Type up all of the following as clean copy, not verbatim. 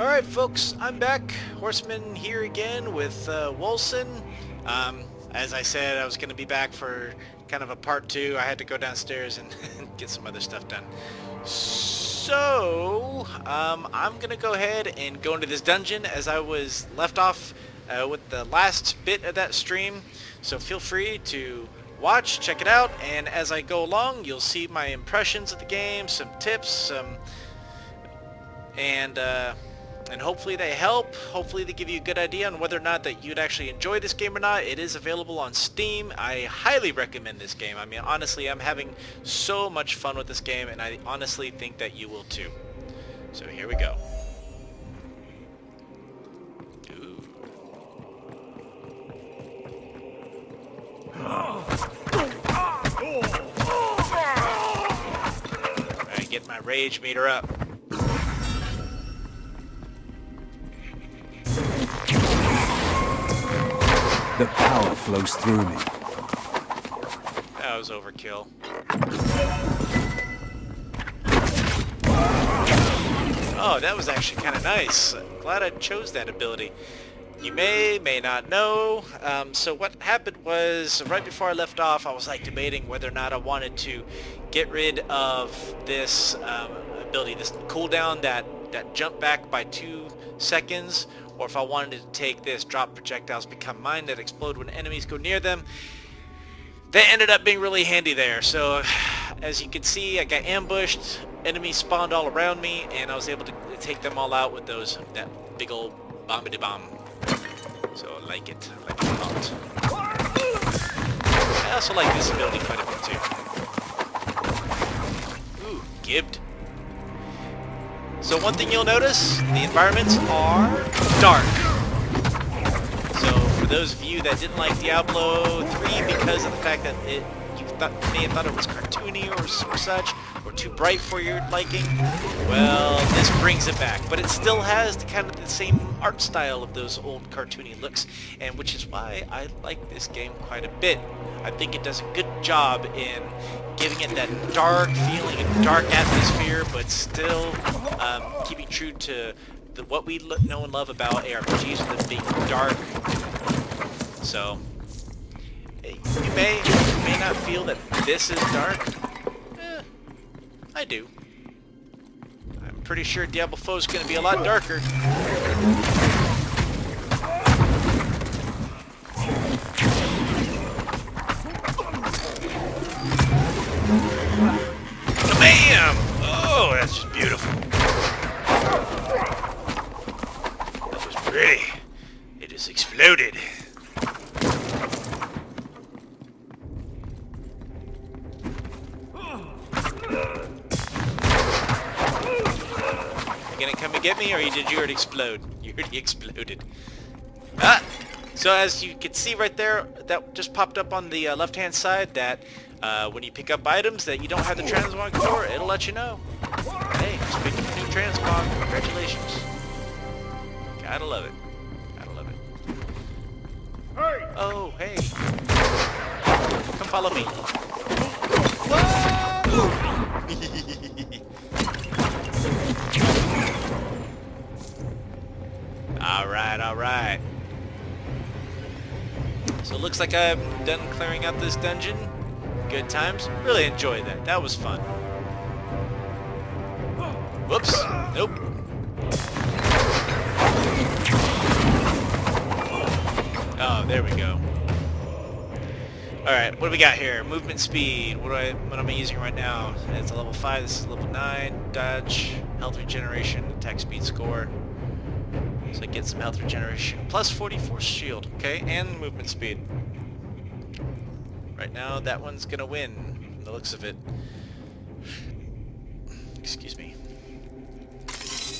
Alright folks, I'm back. Horseman here again with Wolcen. As I said, I was going to be back for kind of a part 2. I had to go downstairs and get some other stuff done. So, I'm going to go ahead and go into this dungeon as I was left off with the last bit of that stream. So feel free to watch, check it out, and as I go along, you'll see my impressions of the game, some tips, and hopefully they help. Hopefully they give you a good idea on whether or not that you'd actually enjoy this game or not. It is available on Steam. I highly recommend this game. I mean, honestly, I'm having so much fun with this game, and I honestly think that you will too. So here we go. Ooh. Alright, get my rage meter up. The power flows through me. That was overkill. Oh, that was actually kind of nice. Glad I chose that ability. You may not know. So what happened was, right before I left off, I was like debating whether or not I wanted to get rid of this ability, this cooldown that jump back by 2 seconds, or if I wanted to take this drop projectiles become mine that explode when enemies go near them. That ended up being really handy there. So as you can see, I got ambushed, enemies spawned all around me, and I was able to take them all out with that big old bombity bomb. So I like it a lot. I also like this ability quite a bit too. Ooh, gibbed. So one thing you'll notice, the environments are dark. So for those of you that didn't like Diablo 3 because of the fact that you may have thought it was cartoony or such, or too bright for your liking, well, this brings it back. But it still has kind of the same art style of those old cartoony looks, and which is why I like this game quite a bit. I think it does a good job in giving it that dark feeling and dark atmosphere, but still keeping true to what we know and love about ARPGs, with them being dark. So you may not feel that this is dark. I do. I'm pretty sure Diablo 4 is going to be a lot darker. Bam! Oh, that's just beautiful. That was pretty. It just exploded. You gonna come and get me, or did you already explode? You already exploded. Ah! So as you can see right there, that just popped up on the left-hand side, that when you pick up items that you don't have the transmog for, it'll let you know. Hey, just picked up a new transmog. Congratulations. Gotta love it. Gotta love it. Hey! Oh, hey. Come follow me. Alright. So it looks like I'm done clearing out this dungeon. Good times. Really enjoyed that. That was fun. Whoops. Nope. Oh, there we go. Alright, what do we got here? Movement speed. What am I using right now? It's a level 5. This is level 9. Dodge. Health regeneration. Attack speed score. So I get some health regeneration. Plus 44 shield. Okay, and movement speed. Right now, that one's gonna win, from the looks of it. Excuse me.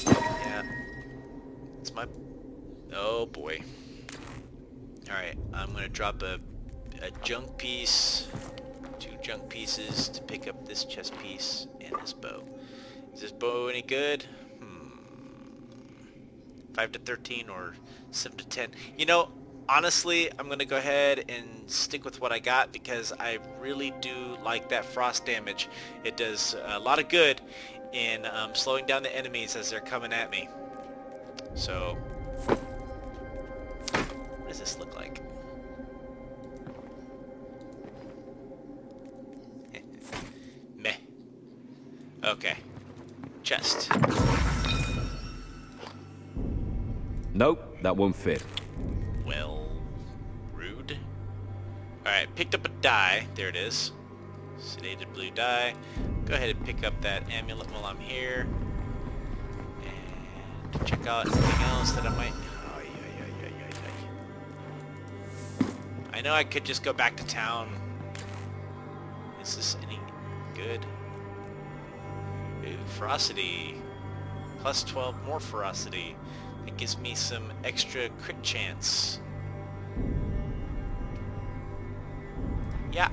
Yeah. It's my... Oh, boy. Alright, I'm gonna drop a junk piece, 2 junk pieces to pick up this chest piece and this bow. Is this bow any good? 5 to 13 or 7 to 10. You know, honestly, I'm going to go ahead and stick with what I got because I really do like that frost damage. It does a lot of good in slowing down the enemies as they're coming at me. So, what does this look like? Meh. Okay. Chest. Nope, that won't fit. Well, rude. Alright, picked up a die. There it is. Sedated blue die. Go ahead and pick up that amulet while I'm here. And check out anything else that I might... I know I could just go back to town. Is this any good? Ooh, ferocity. Plus 12 more ferocity. It gives me some extra crit chance. Yeah,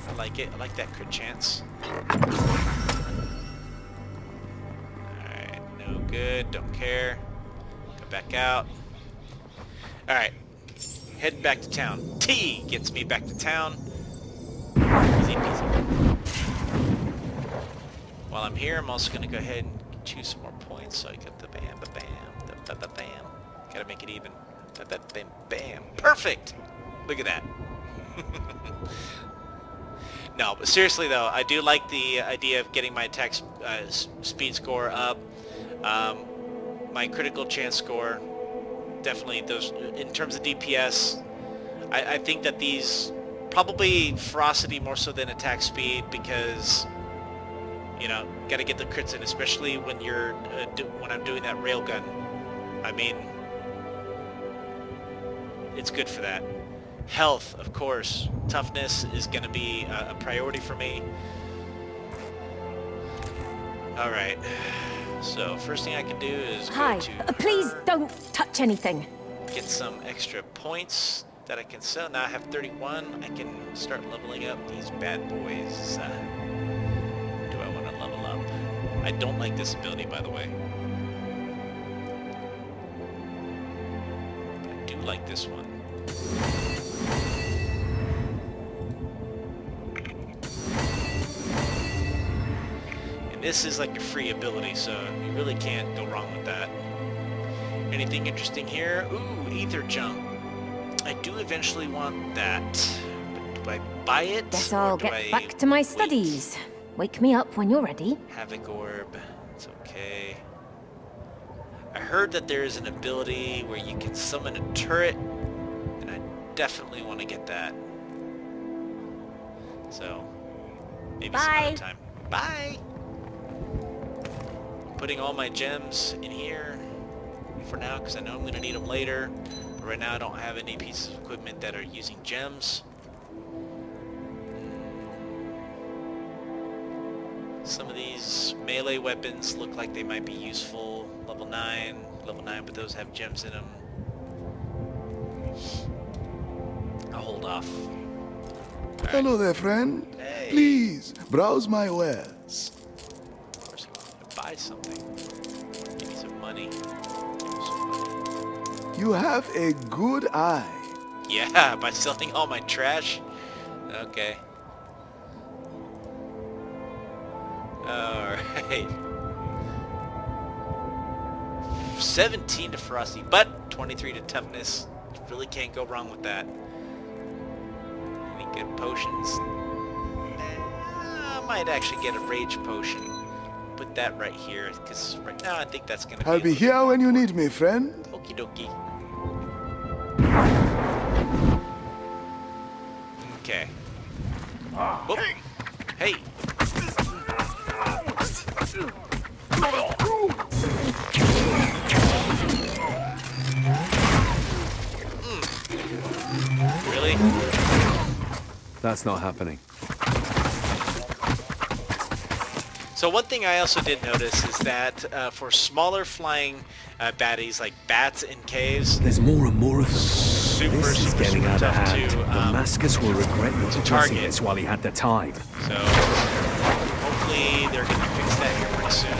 I like it. I like that crit chance. Alright, no good. Don't care. Go back out. Alright, head back to town. T gets me back to town. Easy peasy. While I'm here, I'm also going to go ahead and choose some more points. So I got the bam, ba bam, the ba bam. Gotta make it even. Ba bam, bam. Perfect! Look at that. No, but seriously though, I do like the idea of getting my attack speed score up. My critical chance score, definitely those, in terms of DPS, I think that these, probably ferocity more so than attack speed, because, you know, gotta get the crits in, especially when you're, when I'm doing that railgun. I mean, it's good for that. Health, of course. Toughness is going to be a priority for me. Alright. So, first thing I can do is go to please don't touch anything. Get some extra points that I can sell. Now I have 31. I can start leveling up these bad boys. Do I want to level up? I don't like this ability, by the way. I do like this one. And this is like a free ability, so you really can't go wrong with that. Anything interesting here? Ooh, ether jump. I do eventually want that. But do I buy it? Guess I'll get back to my studies. Wake me up when you're ready. Havoc orb. It's okay. I heard that there is an ability where you can summon a turret, and I definitely want to get that. So, maybe some other time. Bye! Putting all my gems in here for now, because I know I'm going to need them later. But right now I don't have any pieces of equipment that are using gems. Some of these melee weapons look like they might be useful. Level 9, but those have gems in them. I'll hold off. Right. Hello there, friend. Hey. Please, browse my wares. Of course, I'm going to buy something. Give me some money. Give me some money. You have a good eye. Yeah, by selling all my trash? Okay. Alright. 17 to ferocity, but 23 to toughness. Really can't go wrong with that. Any good potions? I might actually get a rage potion. Put that right here, because right now I think that's gonna I'll be here when you need me, friend. Okie dokie. Okay. Whoop. Hey! Really? That's not happening. So one thing I also did notice is that for smaller flying baddies like bats in caves, There's more and more of them. super This is getting out of tough hand. to Damascus will regret not addressing target. this while he had the time. So hopefully they're going to fix that here pretty soon.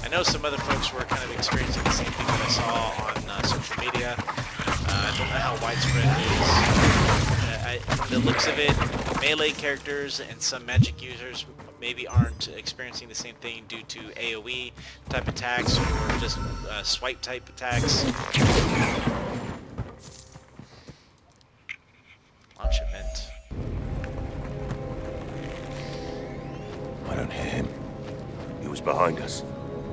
I know some other folks were kind of experiencing the same thing that I saw on social media. I don't know how widespread it is. From the looks of it, melee characters and some magic users maybe aren't experiencing the same thing due to AoE type attacks or just swipe type attacks. Launch event. I don't hear him. He was behind us.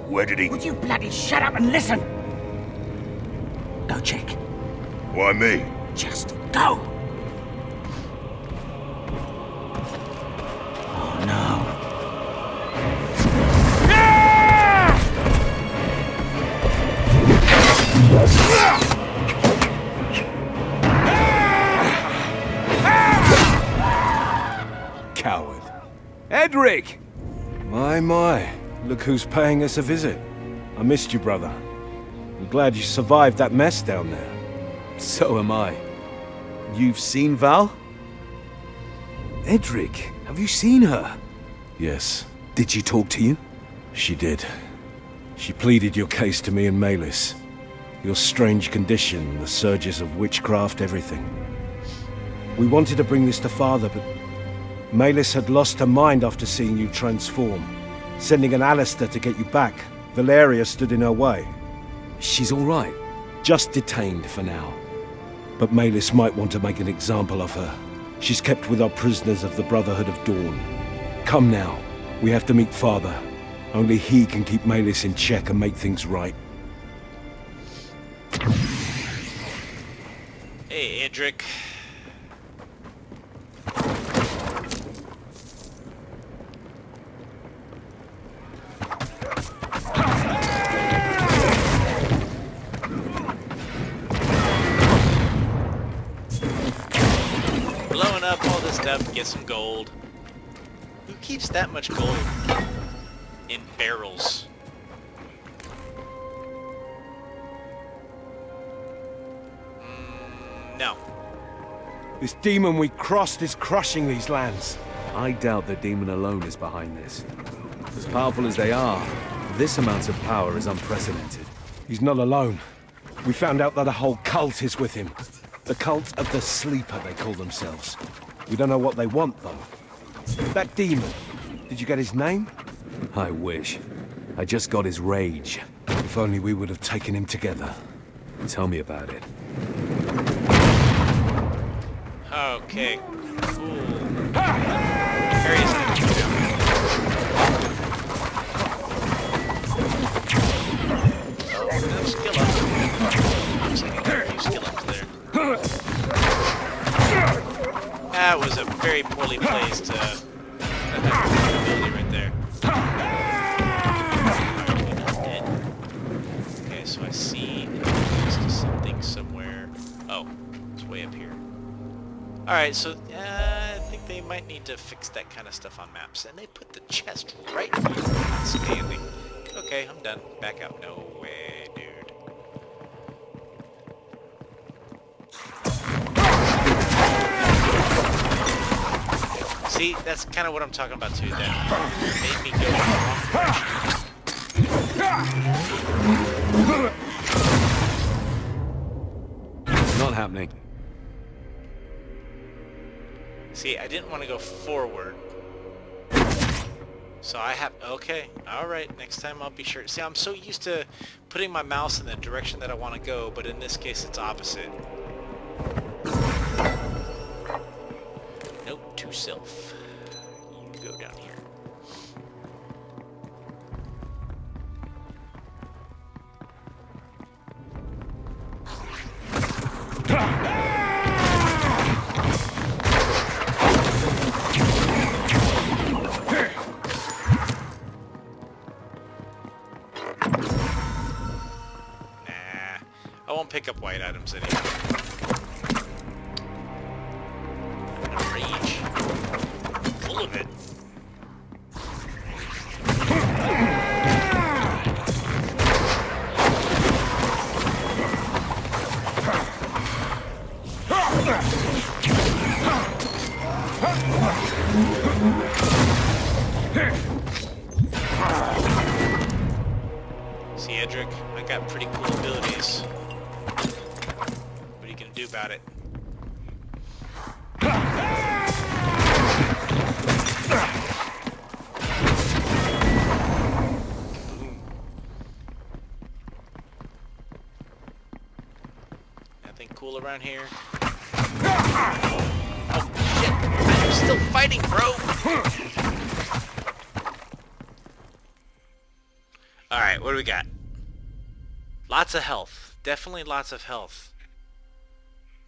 Where did he... Would you bloody shut up and listen? Go check. Why me? Just go. Oh no. Coward. Edric! My. Look who's paying us a visit. I missed you, brother. I'm glad you survived that mess down there. So am I. You've seen Val? Edric, have you seen her? Yes. Did she talk to you? She did. She pleaded your case to me and Malis. Your strange condition, the surges of witchcraft, everything. We wanted to bring this to Father, but Malis had lost her mind after seeing you transform. Sending an Alistair to get you back, Valeria stood in her way. She's all right. Just detained for now. But Malis might want to make an example of her. She's kept with our prisoners of the Brotherhood of Dawn. Come now. We have to meet Father. Only he can keep Malis in check and make things right. Hey, Edric. Blowing up all this stuff to get some gold. Who keeps that much gold in barrels? No. This demon we crossed is crushing these lands. I doubt the demon alone is behind this. As powerful as they are, this amount of power is unprecedented. He's not alone. We found out that a whole cult is with him. The cult of the Sleeper, they call themselves. We don't know what they want, though. That demon, did you get his name? I wish. I just got his rage. If only we would have taken him together. Tell me about it. Okay, cool. Harry's gonna keep going. Oh, no skill up. Looks like a few skill ups there. That was a very poorly placed ability right there. Alright, not dead. Okay, so I see something somewhere. Oh, it's way up here. Alright, so I think they might need to fix that kind of stuff on maps. And they put the chest right here. Outstanding. Okay, I'm done. Back out. No way, dude. See, that's kind of what I'm talking about too. That made me go in the wrong direction. It's not happening. See, I didn't want to go forward. So I have... Okay, alright, next time I'll be sure. See, I'm so used to putting my mouse in the direction that I want to go, but in this case it's opposite. Note to self. You go down here. I won't pick up white items anymore. I'm in a rage. Full of it. See, Edric, I got pretty cool abilities. What are you gonna do about it? Anything cool around here? Oh shit! I'm still fighting, bro! Alright, what do we got? Lots of health. Definitely lots of health.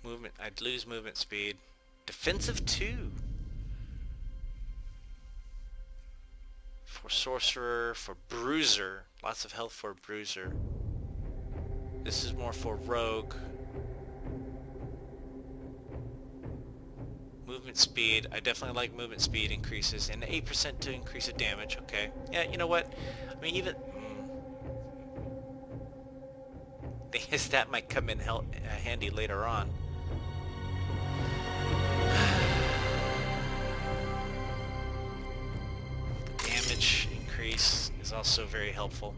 Movement. I'd lose movement speed. Defensive 2. For Sorcerer, for Bruiser. Lots of health for Bruiser. This is more for Rogue. Movement speed. I definitely like movement speed increases. And 8% to increase the damage. Okay. Yeah, you know what? I mean, even... Thing is, that might come in handy later on. The damage increase is also very helpful.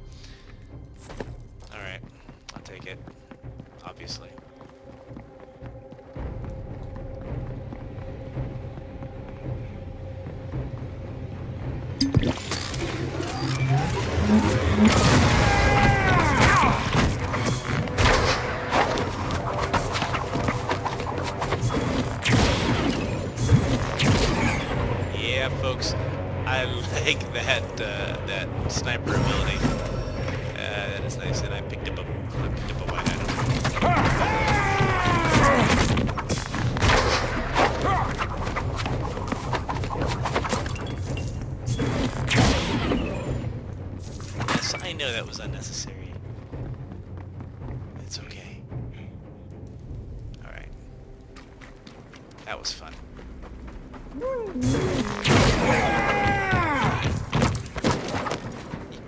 Alright, I'll take it. Obviously. Yeah, folks, I like that sniper ability. That is nice, and I picked up a white item. Yes, I know that was unnecessary. It's okay. Alright. That was fun.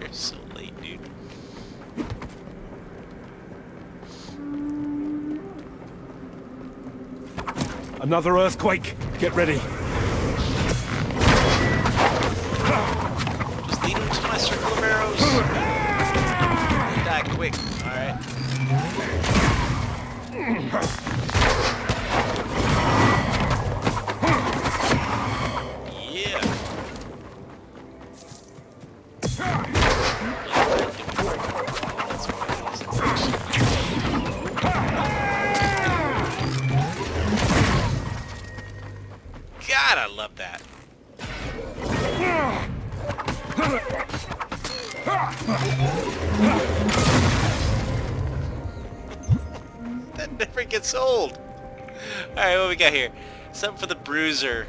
You're so late, dude. Another earthquake. Get ready. Just lead him to my circle of arrows. Die quick. Alright. Yeah. God, I love that. That never gets old. Alright, what we got here? Something for the Bruiser.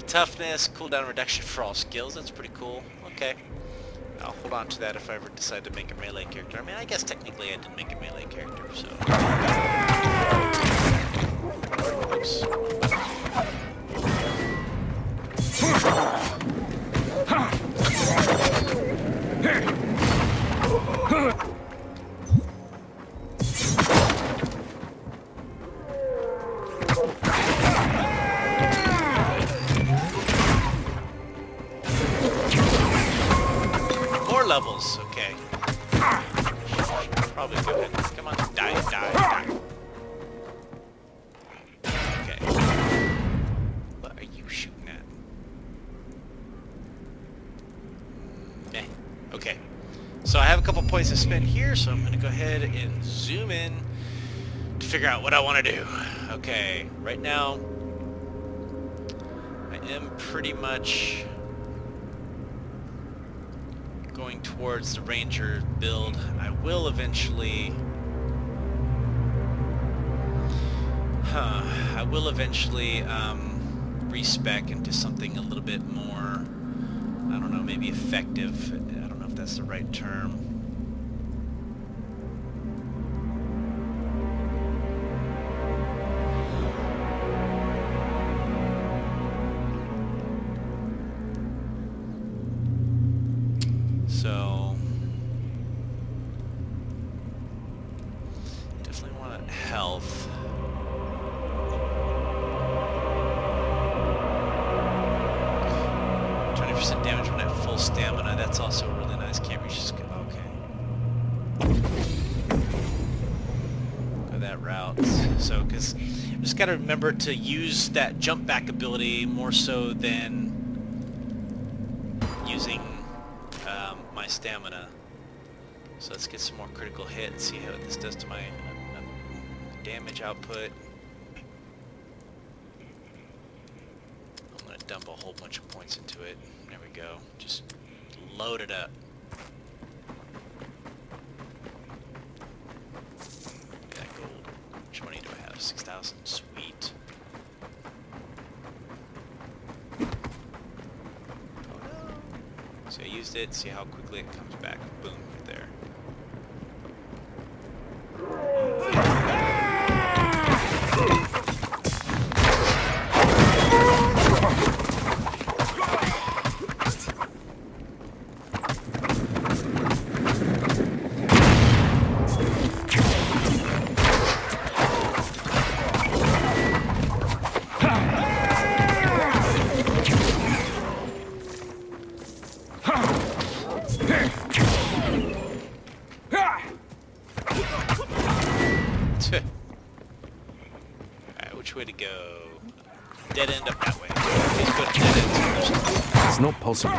Toughness, cooldown reduction for all skills. That's pretty cool. Okay. I'll hold on to that if I ever decide to make a melee character. I mean, I guess technically I did make a melee character, so... Oops. More levels, okay. Probably go ahead. Come on, die. Okay. What are you shooting at? Meh. Okay. So I have a couple points to spend here, so I'm going to go ahead and zoom in to figure out what I want to do. Okay, right now I am pretty much going towards the Ranger build. I will eventually respec into something a little bit more, I don't know, maybe effective. I don't know if that's the right term. So definitely want health. Damage when at full stamina. That's also really nice. Can't reach his... Okay. Go that route. So, because I just got to remember to use that jump back ability more so than using my stamina. So let's get some more critical hit and see how this does to my damage output. I'm gonna dump a whole bunch of points into it. There we go. Just load it up. That gold. How much money do I have? 6,000. Sweet. Oh no. So I used it. See how quickly it comes back. Boom. Right there. Alright, which way to go? Dead end up that way. Please go to dead ends first. It's not possible.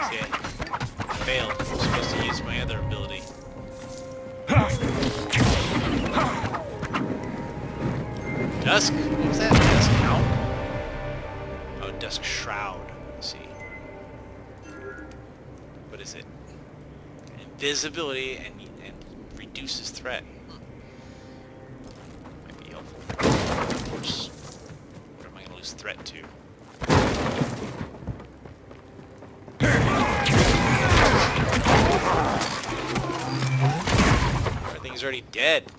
See, I failed. I'm supposed to use my other ability. Dusk? What was that? Dusk Helm? Oh, Dusk Shroud. Let's see. What is it? Invisibility and reduces threat. Might be helpful. Of course. What am I going to lose threat to? Everything's already dead.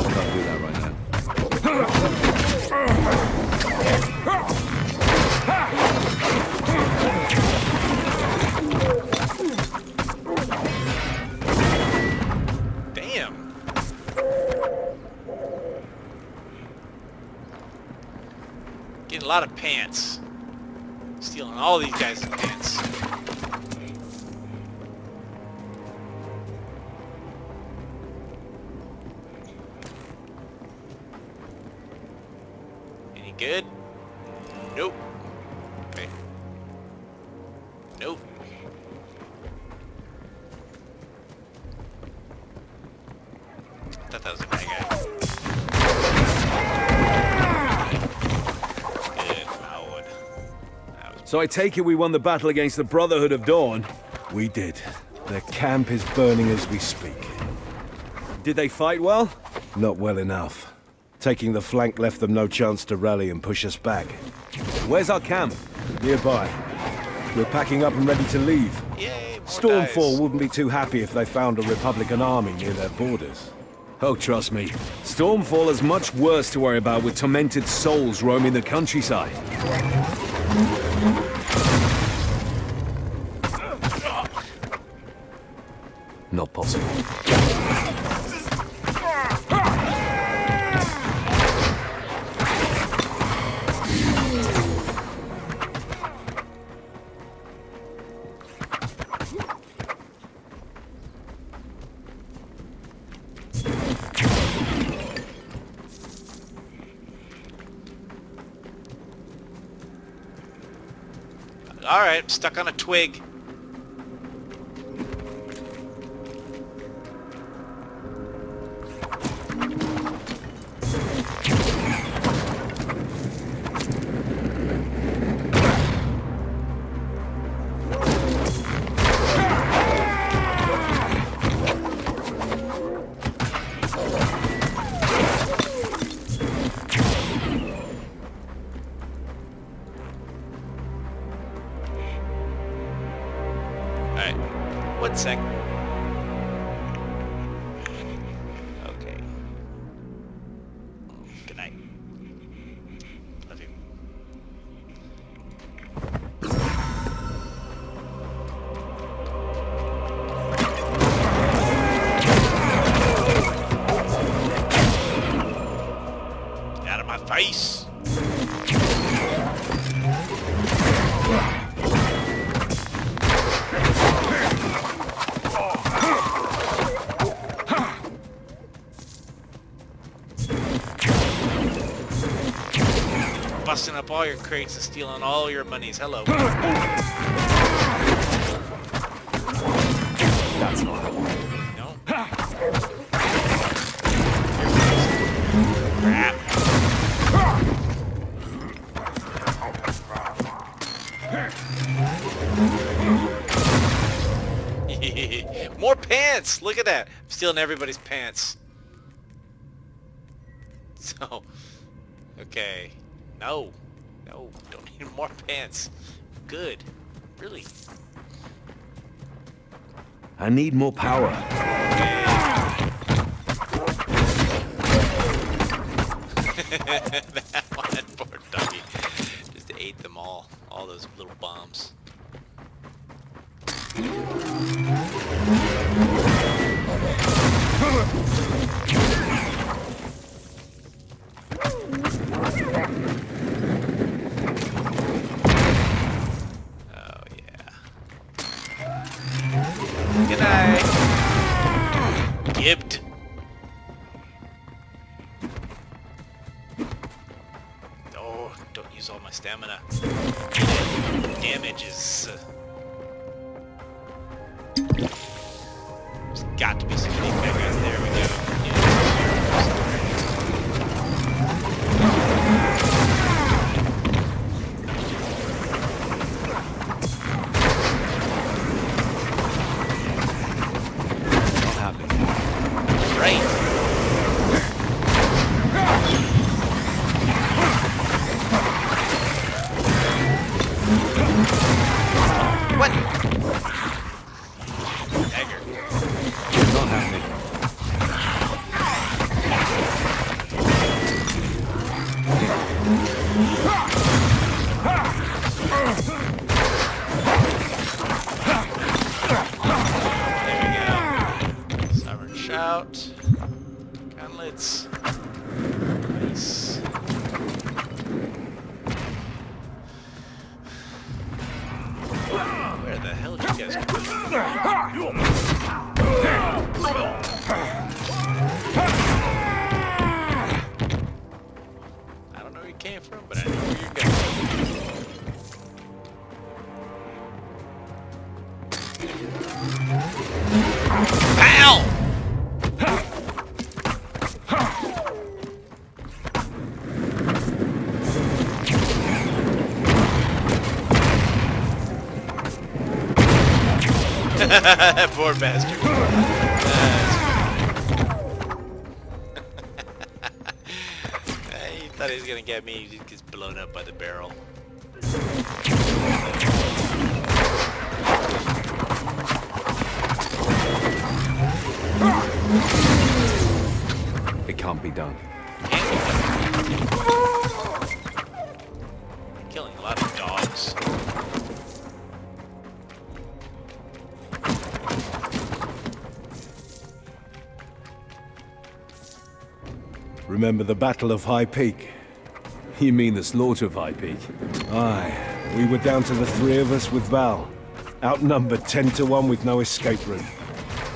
Can't do that right now. Damn. Getting a lot of pants. Stealing all these guys' pants. Any good? Nope. Okay. Nope. I thought that was a bad guy. Good, Malwood. That was So I take it we won the battle against the Brotherhood of Dawn. We did. Their camp is burning as we speak. Did they fight well? Not well enough. Taking the flank left them no chance to rally and push us back. Where's our camp? Nearby. We're packing up and ready to leave. Yay, more Stormfall dice. wouldn't be too happy if they found a Republican army near their borders. Oh, trust me. Stormfall is much worse to worry about with tormented souls roaming the countryside. Not possible. Alright, I'm stuck on a twig. Alright, 1 sec. Okay. Good night. Love you. Get out of my face! busting up all your crates and stealing all your monies. Hello. That's not cool. No. Crap. More pants! Look at that. I'm stealing everybody's pants. So, okay. No. No, don't need more pants. Good. Really. I need more power. Okay. That one, poor doggy. Just ate them all those little bombs. Oh yeah. Good night. Gibbed. Oh, don't use all my stamina. Damage is... There's got to be some big bad guys. There we go. Not happening. Right. What? Dagger. Not happening. There we go. Sovereign Shout. Gauntlets. Nice. Where the hell did you guys come from? I don't know where you came from, but I know where you're going. Ow! Poor bastard. He thought he was gonna get me. He just gets blown up by the barrel. It can't be done. Killing a lot of dogs. Remember the Battle of High Peak? You mean the slaughter of High Peak? Aye. We were down to the three of us with Val. Outnumbered 10-1 with no escape route.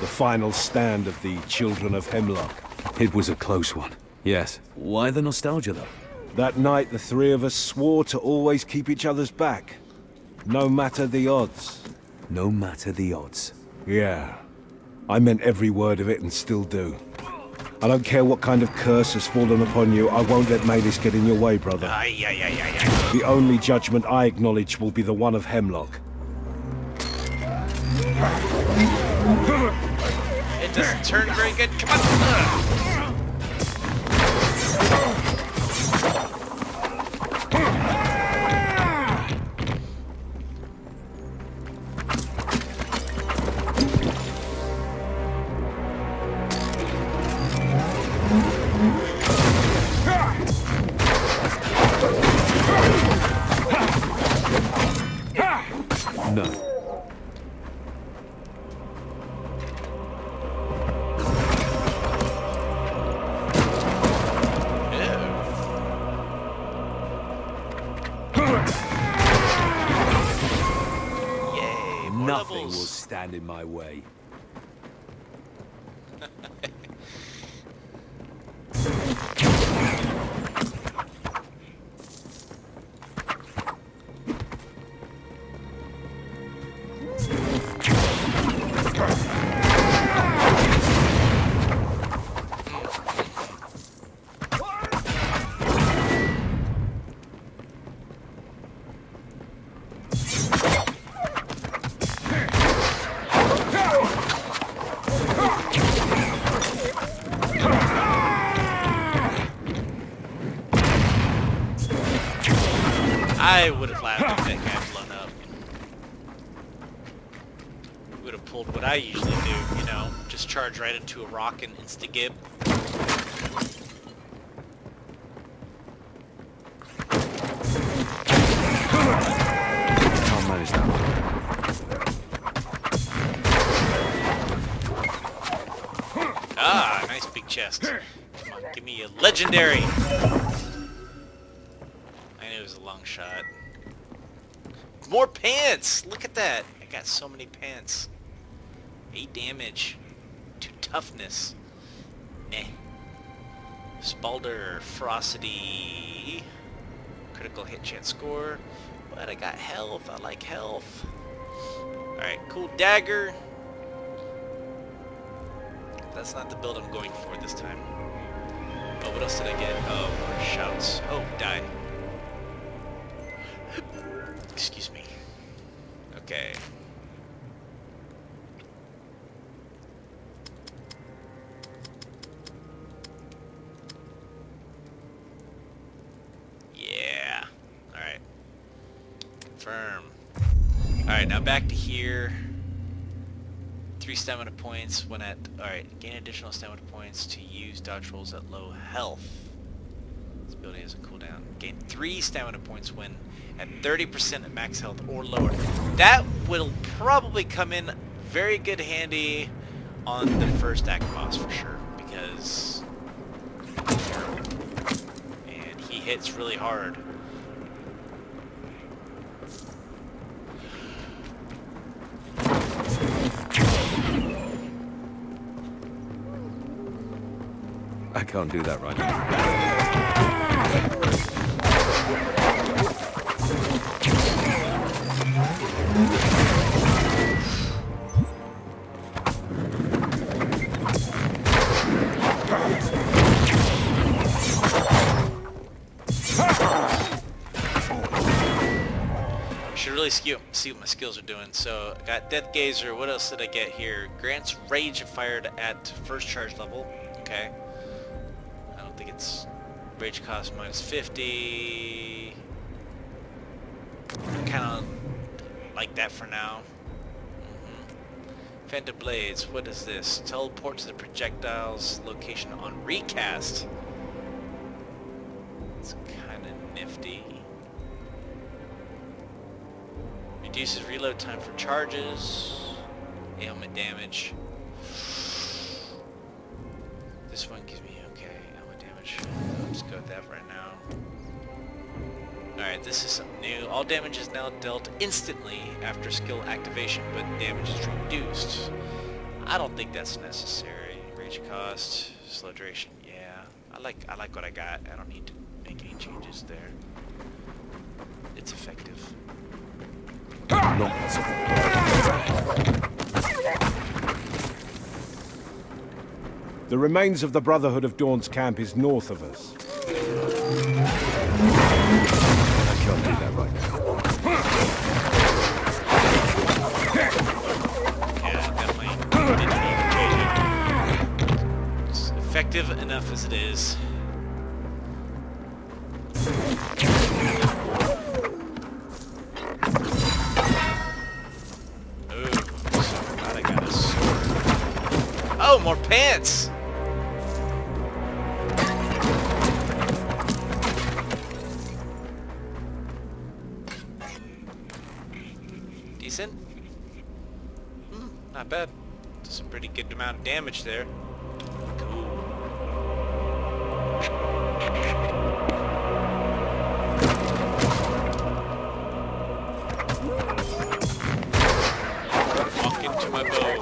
The final stand of the Children of Hemlock. It was a close one. Yes. Why the nostalgia, though? That night, the three of us swore to always keep each other's back. No matter the odds. No matter the odds. Yeah. I meant every word of it and still do. I don't care what kind of curse has fallen upon you, I won't let Malis get in your way, brother. Aye, aye, aye, aye, aye. The only judgment I acknowledge will be the one of Hemlock. It doesn't turn very good. Come on. Ugh. No. Yay, more Nothing will levels. stand in my way. I would have laughed if that guy blown up. Would have pulled what I usually do, you know, just charge right into a rock and insta-gib. Can't manage that one. Ah, nice big chest. Come on, give me a legendary. I knew it was a long shot. More pants! Look at that! I got so many pants. 8 damage. 2 toughness. Meh. Spalder, ferocity. Critical hit chance score. But I got health. I like health. Alright, cool dagger. That's not the build I'm going for this time. Oh, what else did I get? Oh, more shouts. Oh, died. Excuse me. Okay. Yeah. Alright. Confirm. Alright, now back to here. 3 stamina points when at... Alright, gain additional stamina points to use dodge rolls at low health. This ability has a cooldown. Gain 3 stamina points when at 30% at max health or lower. That will probably come in very good handy on the first act boss for sure, because... And he hits really hard. I can't do that right now. Should really see what my skills are doing. So I got Death Gazer. What else did I get here? Grants rage if fired at first charge level. Okay. I don't think it's rage cost minus 50. Kind of like that for now. Phantom Blades. What is this? Teleport to the projectile's location on recast. It's kind of nifty. Reduces reload time for charges. Ailment damage. This one gives me, okay, ailment damage. I'll just go with that right now. Alright, this is something new. All damage is now dealt instantly after skill activation, but damage is reduced. I don't think that's necessary. Rage cost, slow duration, yeah. I like what I got. I don't need to make any changes there. It's effective. Not possible. The remains of the Brotherhood of Dawn's camp is north of us. I can't do that right now. Yeah, definitely didn't need to change it. It's effective enough as it is. Oh, more pants! Decent? Not bad. Some pretty good amount of damage there. Cool. Walk into my bow.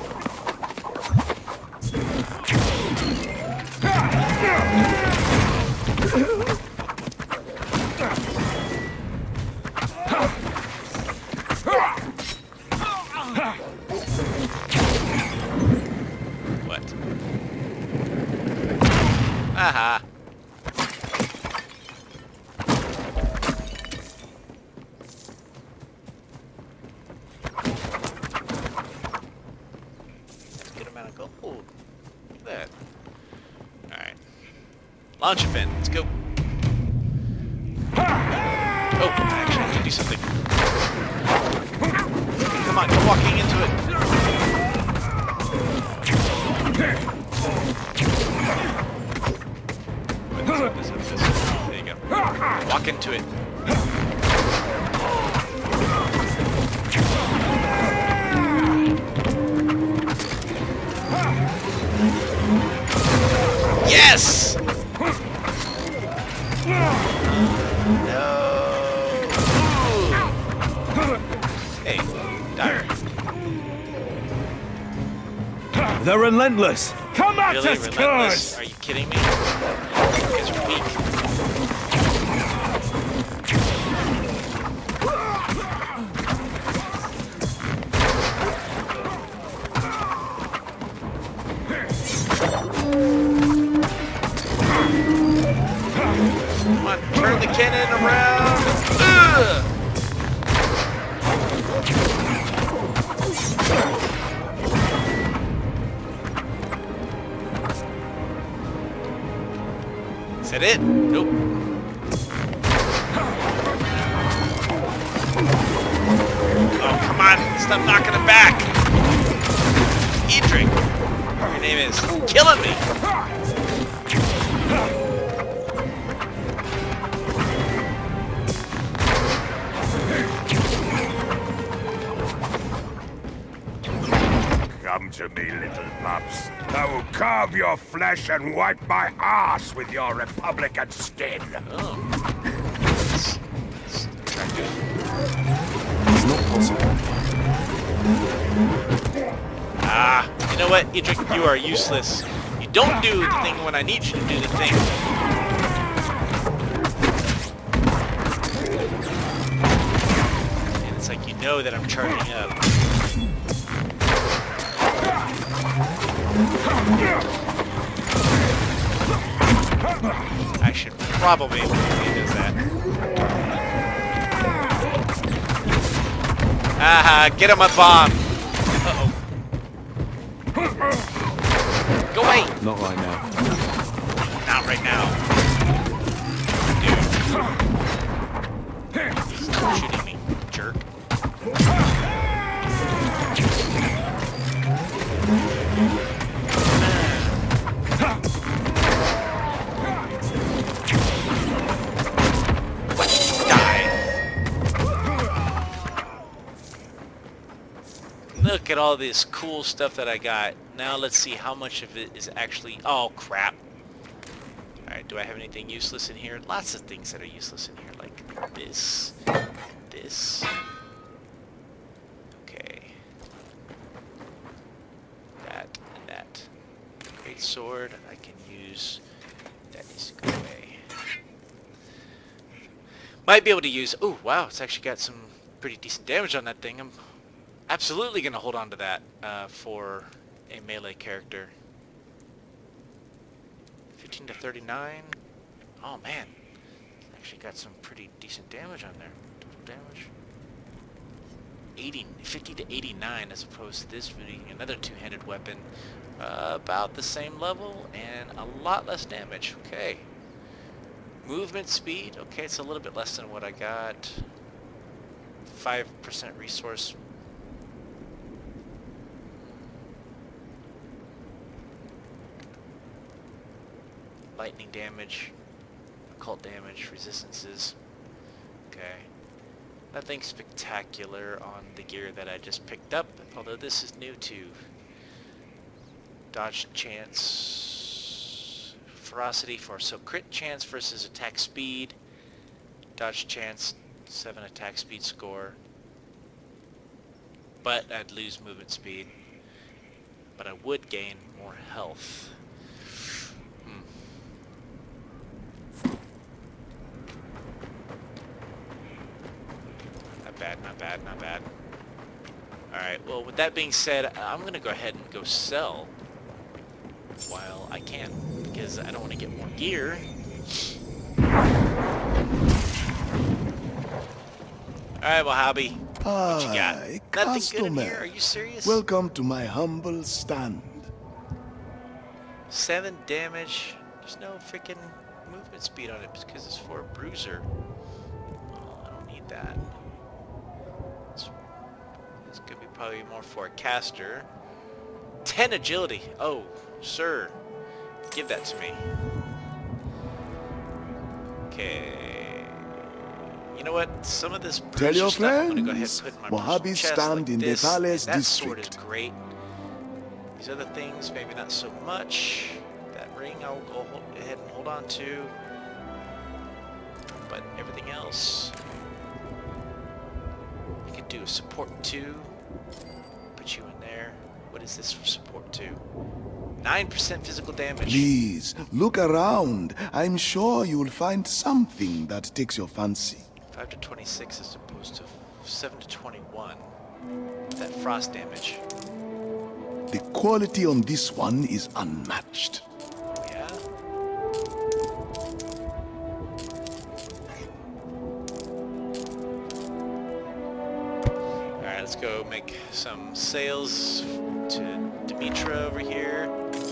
What? Aha. That's a good amount of gold. Look at that. Alright. Launch event. Let's go. Oh, actually. something. Come on, go walking into it. There you go. Walk into it. Yes! No! Hey, dire. They're relentless. Come at Really? us, Relentless? curse! Are you kidding me? You guys are weak. Come on, turn the cannon around. Ugh! Is that it? Nope. Oh, come on. Stop knocking him back. Edric. Your name is killing me. Come to me, little pups. I will carve your flesh and wipe my ass with your Republican skin. Oh. That's attractive. It's not possible. Ah, you know what, Edric? You are useless. You don't do the thing when I need you to do the thing. And it's like you know that I'm charging up. I should probably be able to do that. Aha, get him a bomb. Uh-oh. Go away. Not right now. Not right now. Dude. Stop shooting me, jerk. Look at all this cool stuff that I got. Now let's see how much of it is actually... Oh, crap. Alright, do I have anything useless in here? Lots of things that are useless in here, like this, this. Okay. That, and that. Great sword, I can use... That needs to go away. Might be able to use... Oh, wow, it's actually got some pretty decent damage on that thing. I'm absolutely going to hold on to that for a melee character. 15 to 39. Oh man, actually got some pretty decent damage on there. Total damage. 50 to 89 as opposed to this being another two-handed weapon. About the same level and a lot less damage. Okay. Movement speed. Okay, it's a little bit less than what I got. 5% resource. Lightning damage, occult damage, resistances. Okay. Nothing spectacular on the gear that I just picked up, although this is new too. Dodge chance, ferocity so crit chance versus attack speed. Dodge chance, 7 attack speed score. But I'd lose movement speed. But I would gain more health. Not bad, not bad. Alright, well with that being said, I'm going to go ahead and go sell while I can, because I don't want to get more gear. Alright, well Hobby, what you got? Hi, Nothing good in customer. here? Are you serious? Welcome to my humble stand. 7 damage. There's no freaking movement speed on it because it's for a bruiser. Oh, I don't need that. It's gonna be probably more for a caster. 10 agility. Oh, sir. Give that to me. Okay. You know what? Some of this Tell your Brewster stuff I'm gonna go ahead and friends, put in my Mojave personal chest stand like in the this. palace That sword is district. great. These other things, maybe not so much. That ring I'll go ahead and hold on to. But everything else, I could do a support 2. Put you in there. What is this for support 2? 9% physical damage. Please, look around. I'm sure you'll find something that takes your fancy. 5 to 26 as opposed to 7 to 21. That frost damage. The quality on this one is unmatched. Yeah? Alright, let's go make some sales to Demetra over here.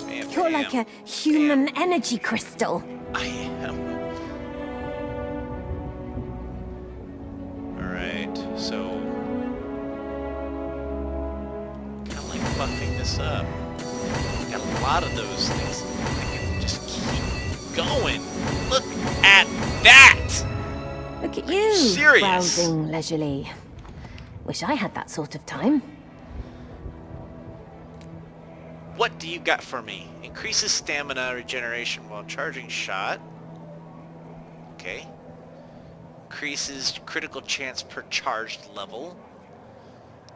Bam, You're bam, like a human energy crystal. I am. Alright, so kind of like buffing this up. Got a lot of those things. I can just keep going. Look at that! Look at you, serious? browsing leisurely. Wish I had that sort of time. What do you got for me? Increases stamina regeneration while charging shot. Okay. Increases critical chance per charged level.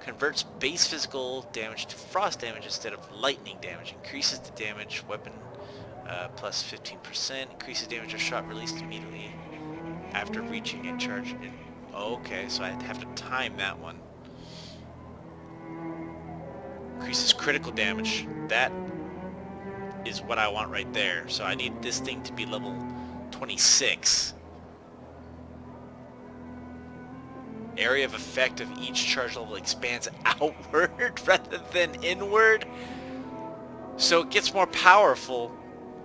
Converts base physical damage to frost damage instead of lightning damage. Increases the damage weapon plus 15%. Increases damage of shot released immediately after reaching a charge. Okay, so I have to time that one. Increases critical damage. That is what I want right there. So I need this thing to be level 26. Area of effect of each charge level expands outward rather than inward. So it gets more powerful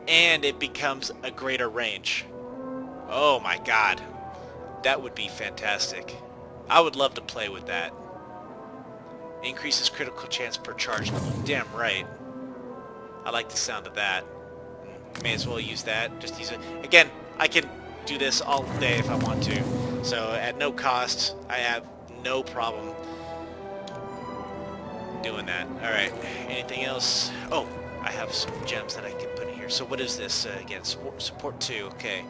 and it becomes a greater range. Oh my god. That would be fantastic. I would love to play with that. Increases critical chance per charge level. Damn right. I like the sound of that. May as well use that. Just use it. Again, I can do this all day if I want to. So at no cost, I have no problem doing that. Alright, anything else? Oh, I have some gems that I can put in here. So what is this again? Support 2, okay.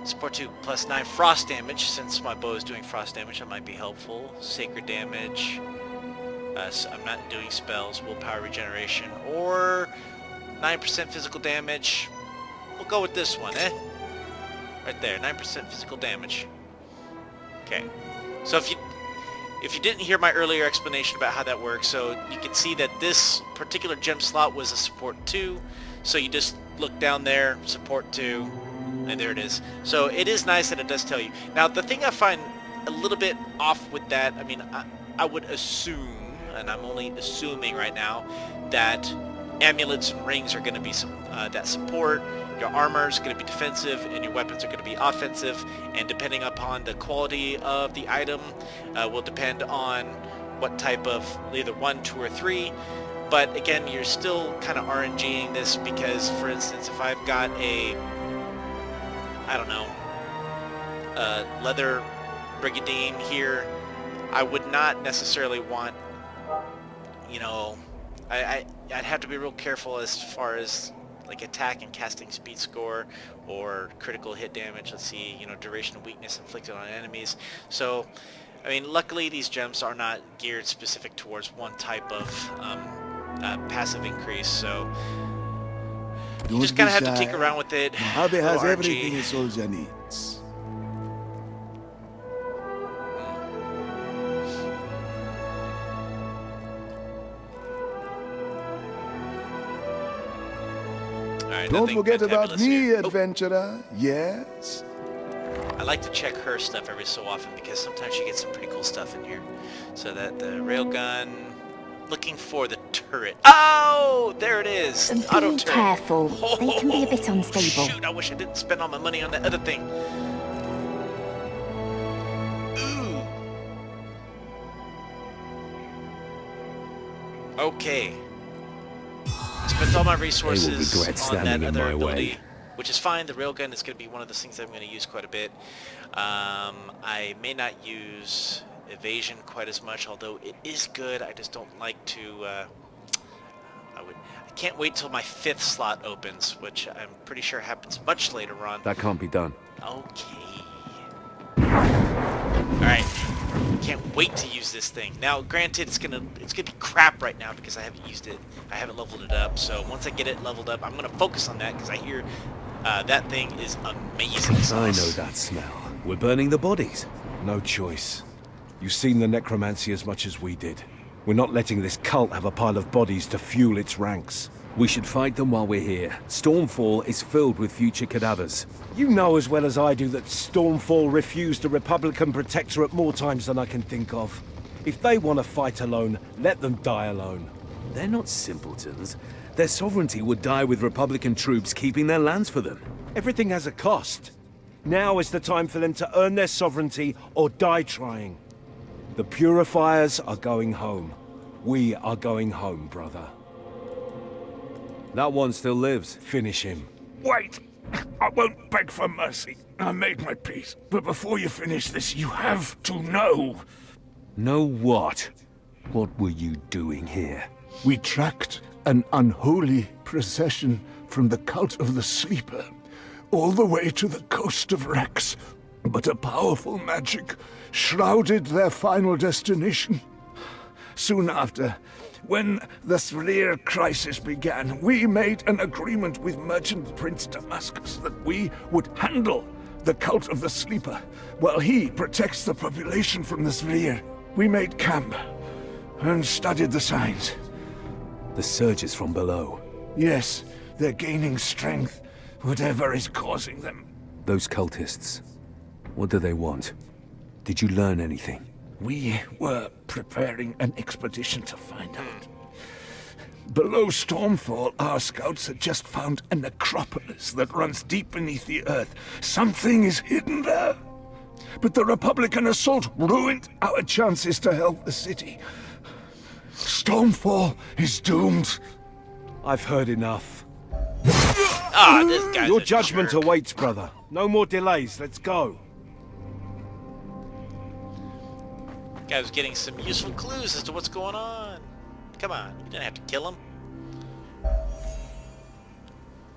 Support 2 plus 9 frost damage. Since my bow is doing frost damage, that might be helpful. Sacred damage. So I'm not doing spells. Willpower regeneration. Or 9% physical damage. We'll go with this one, eh? Right there, 9% physical damage. Okay. So if you didn't hear my earlier explanation about how that works, so you can see that this particular gem slot was a support 2. So you just look down there, support 2. And there it is. So it is nice that it does tell you. Now the thing I find a little bit off with that, I mean, I would assume, and I'm only assuming right now, that amulets and rings are going to be some that support. Your armor is going to be defensive, and your weapons are going to be offensive. And depending upon the quality of the item, will depend on what type of either 1, 2, or 3. But again, you're still kind of RNGing this because, for instance, if I've got a I don't know, leather brigandine here, I would not necessarily want, you know, I'd have to be real careful as far as like attack and casting speed score or critical hit damage. Let's see, you know, duration of weakness inflicted on enemies. So, I mean, luckily these gems are not geared specific towards one type of passive increase, so you just kind of have to tinker around with it. Mojave has RNG. everything a soldier needs. Alright, Don't nothing forget about fantabulous me, here. adventurer. Yes? I like to check her stuff every so often because sometimes she gets some pretty cool stuff in here. So that the railgun, looking for the turret. Oh, there it is. Be Auto turret. careful. They can be a bit unstable. Shoot, I wish I didn't spend all my money on that other thing. Ooh. Okay. Spent all my resources regret on that standing in other my ability, way. which is fine. The railgun is going to be one of those things that I'm going to use quite a bit. I may not use evasion quite as much, although it is good. I just don't like to... I can't wait till my 5th slot opens, which I'm pretty sure happens much later on. That can't be done. Okay. Alright. Can't wait to use this thing. Now, granted, it's gonna be crap right now because I haven't used it. I haven't leveled it up. So once I get it leveled up, I'm gonna focus on that because I hear that thing is amazing sauce. I know that smell. We're burning the bodies. No choice. You've seen the necromancy as much as we did. We're not letting this cult have a pile of bodies to fuel its ranks. We should fight them while we're here. Stormfall is filled with future cadavers. You know as well as I do that Stormfall refused a Republican protectorate more times than I can think of. If they want to fight alone, let them die alone. They're not simpletons. Their sovereignty would die with Republican troops keeping their lands for them. Everything has a cost. Now is the time for them to earn their sovereignty or die trying. The Purifiers are going home. We are going home, brother. That one still lives. Finish him. Wait! I won't beg for mercy. I made my peace. But before you finish this, you have to know. Know what? What were you doing here? We tracked an unholy procession from the cult of the Sleeper all the way to the coast of Rex. But a powerful magic shrouded their final destination. Soon after, when the Svalir crisis began, we made an agreement with Merchant Prince Damascus that we would handle the cult of the Sleeper while he protects the population from the Svalir. We made camp and studied the signs. The surges from below. Yes, they're gaining strength, whatever is causing them. Those cultists. What do they want? Did you learn anything? We were preparing an expedition to find out. Below Stormfall, our scouts had just found a necropolis that runs deep beneath the earth. Something is hidden there. But the Republican assault ruined our chances to help the city. Stormfall is doomed. I've heard enough. Ah, this guy's Your a judgment jerk. awaits, brother. No more delays. Let's go. Guy was getting some useful clues as to what's going on. Come on, you didn't have to kill him.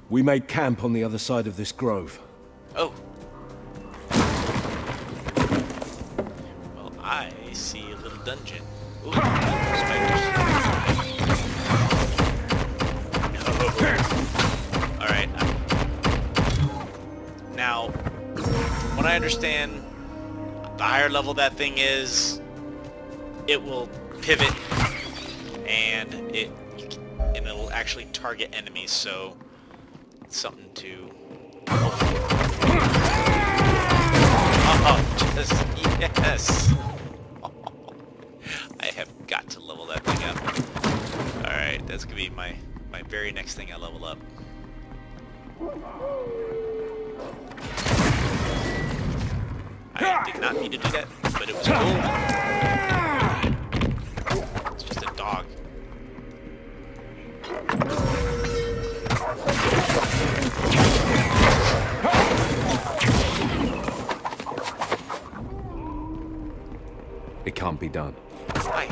We made camp on the other side of this grove. Oh. Well, I see a little dungeon. Ooh, spiders. Alright. Now, what I understand, the higher level that thing is, it will pivot and it'll actually target enemies, so it's something to just yes. I have got to level that thing up. Alright, that's gonna be my very next thing I level up. I did not mean to do that, but it was cool. It's just a dog. It can't be done. Hi.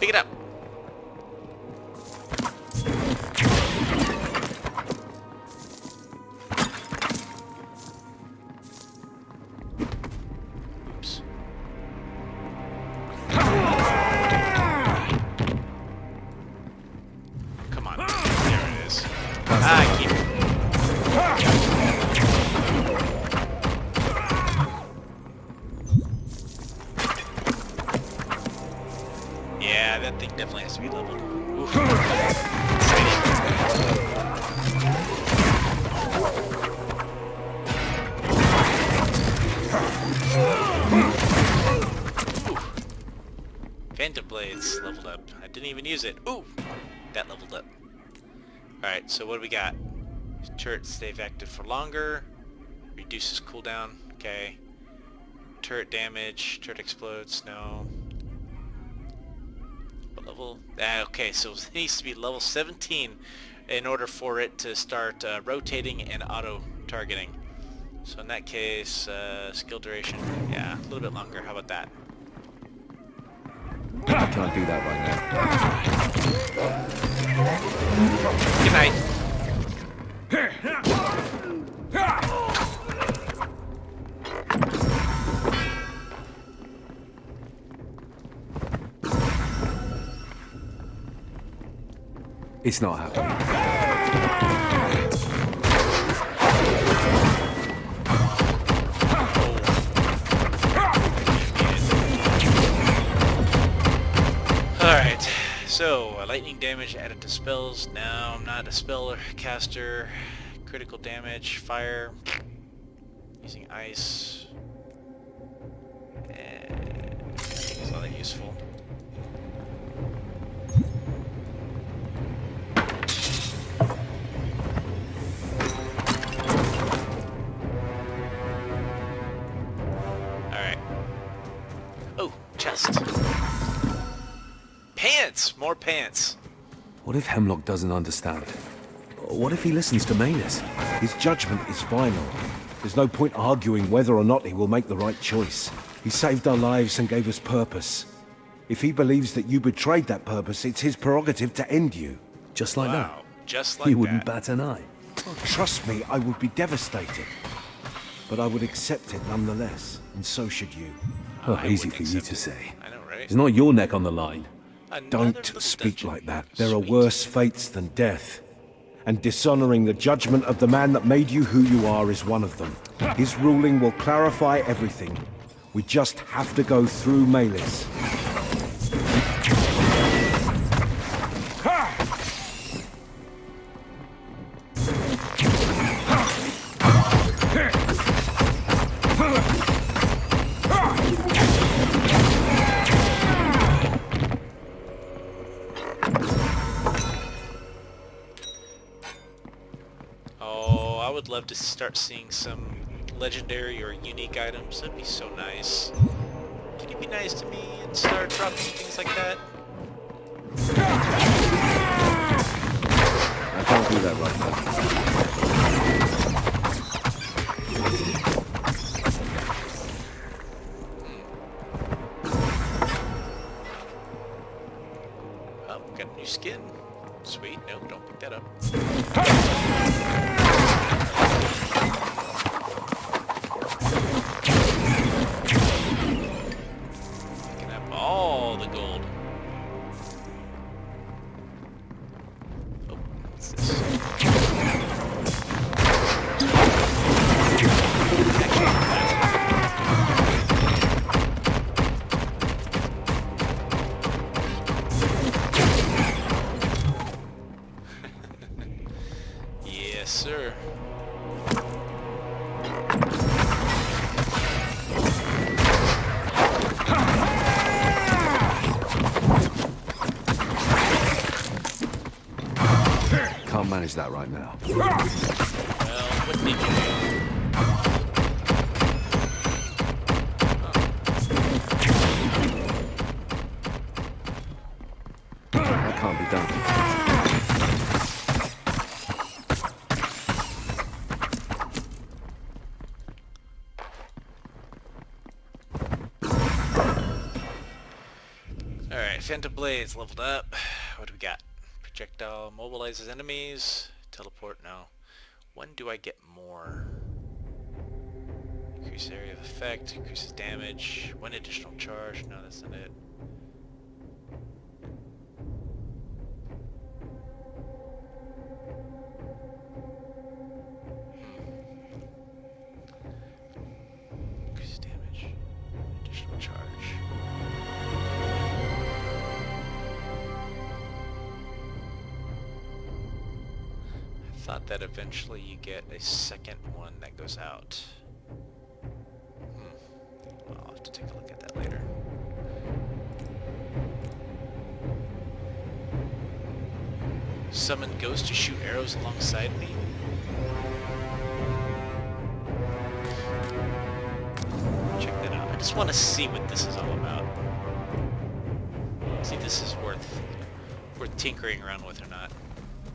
Pick it up. Oops. Come on. There it is. I keep... up. I didn't even use it. Ooh! That leveled up. Alright, so what do we got? Turret stays active for longer. Reduces cooldown. Okay. Turret damage. Turret explodes. No. What level? Okay, so it needs to be level 17 in order for it to start rotating and auto-targeting. So in that case, skill duration, yeah, a little bit longer. How about that? I can't do that right now. Good night. It's not happening. Alright, so lightning damage added to spells. Now I'm not a spell caster. Critical damage, fire, using ice. It's not that useful. Alright. Oh, chest. Pants! More pants. What if Hemlock doesn't understand? What if he listens to Malis? His judgment is final. There's no point arguing whether or not he will make the right choice. He saved our lives and gave us purpose. If he believes that you betrayed that purpose, it's his prerogative to end you. Just like that? Wow, just like He wouldn't that. bat an eye. Oh, trust me, I would be devastated. But I would accept it nonetheless, and so should you. Oh, I easy wouldn't for you accept to it. say. I know, right? It's not your neck on the line. Another Don't little speak dungeon. like that. There are Sweet. worse fates than death. And dishonoring the judgment of the man that made you who you are is one of them. His ruling will clarify everything. We just have to go through Malis. Oh, I would love to start seeing some legendary or unique items. That'd be so nice. Can you be nice to me and start dropping things like that? I can't do that right now. Oh, got a new skin. Sweet. No, don't pick that up. Picking up all the gold. Oh, what's this? Yes, sir. Can't manage that right now. Well, what did you do? That can't be done. Alright, Phantom Blades leveled up. What do we got? Projectile mobilizes enemies. Teleport, no. When do I get more? Increase area of effect, increases damage. One additional charge. No, that's not it. Increases damage. Additional charge. I thought that eventually you get a second one that goes out. I'll have to take a look at that later. Summon ghosts to shoot arrows alongside me. Check that out. I just want to see what this is all about. See if this is worth tinkering around with or not.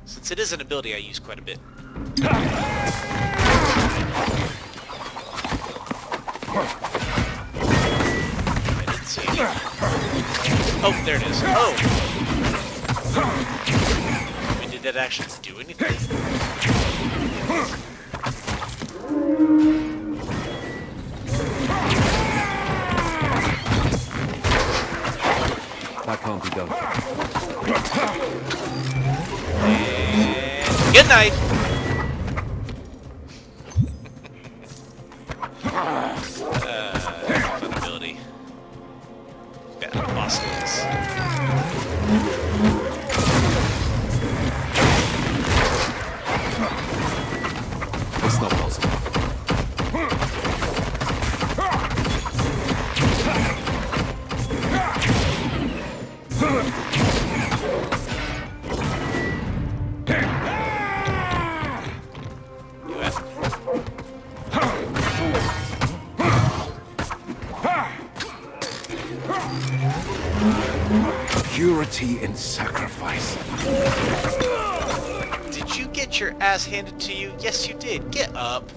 Since it is an ability I use quite a bit. I didn't see it. Oh, there it is. Oh! I mean, did that actually do anything? That can't be done. And good night! Fun ability. Battle bosses. It's not possible. You have Purity in sacrifice. Did you get your ass handed to you? Yes, you did. Get up.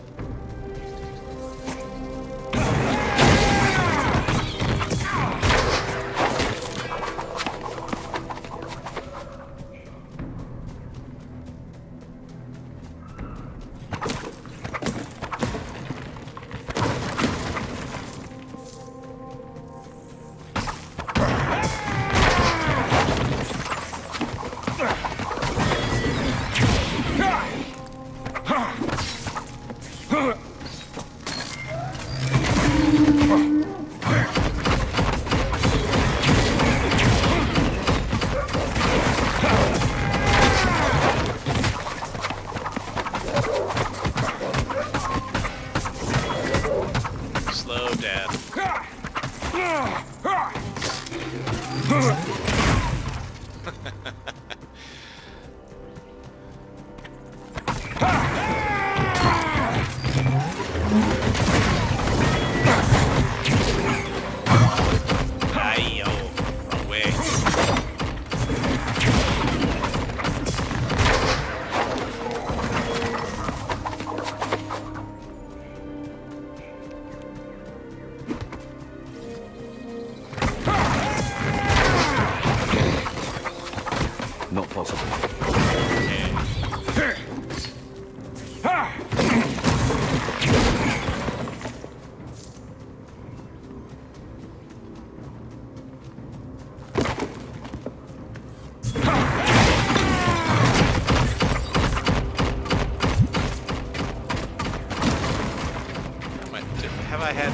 Slow down. Ay, oh, wrong way. Not possible. Okay. Have I had?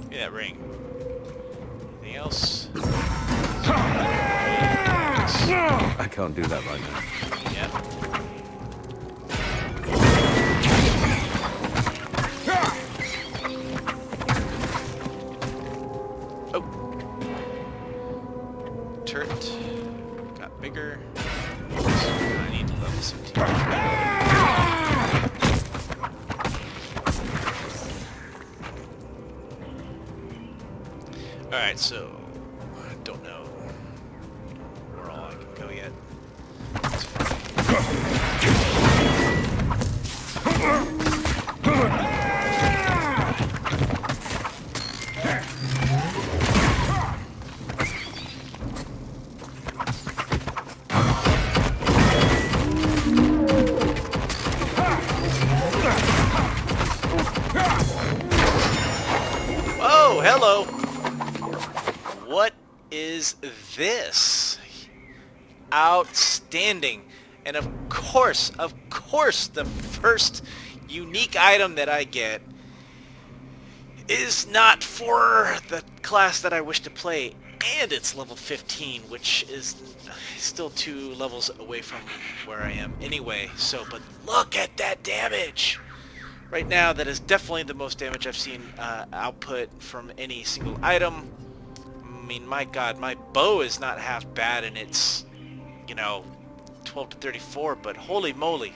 Give me that ring. Anything else? I can't do that right now. Yeah. Oh. Turret got bigger. So I need to level 17. Alright, so I don't know where all I can go yet. That's oh, hello! What is this? Outstanding. And of course, the first unique item that I get is not for the class that I wish to play. And it's level 15, which is still 2 levels away from where I am anyway. So, but look at that damage! Right now, that is definitely the most damage I've seen output from any single item. I mean, my god, my bow is not half bad, and it's, you know, 12 to 34, but holy moly,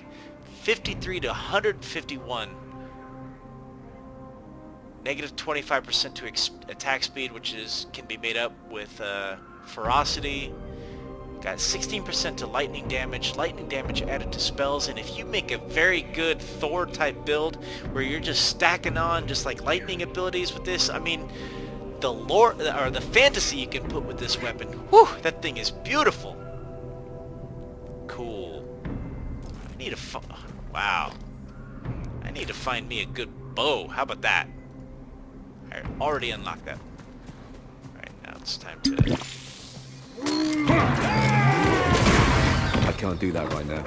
53 to 151. Negative 25% to attack speed, which can be made up with ferocity. Got 16% to lightning damage added to spells, and if you make a very good Thor type build where you're just stacking on just like lightning abilities with this, I mean, the lore or the fantasy you can put with this weapon, whew, that thing is beautiful. Cool. I need to wow. I need to find me a good bow. How about that? I already unlocked that. Alright, now it's time to... I can't do that right now.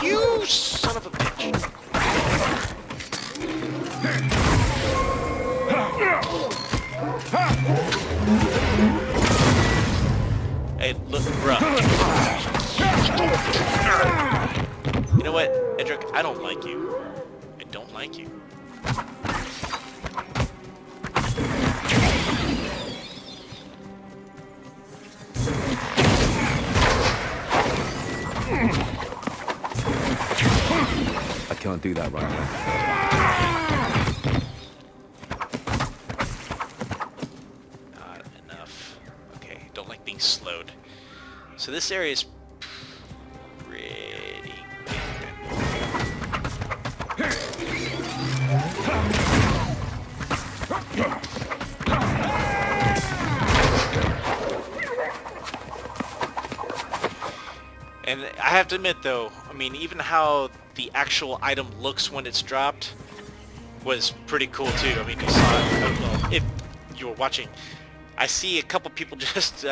You son of a bitch! Hey, look, bruh. You know what, Edric? I don't like you. I don't like you. I can't do that right now. Not enough. Okay, don't like being slowed. So this area is pretty And I have to admit though, I mean, even how the actual item looks when it's dropped was pretty cool too. I mean, you saw it, well, if you were watching, I see a couple people just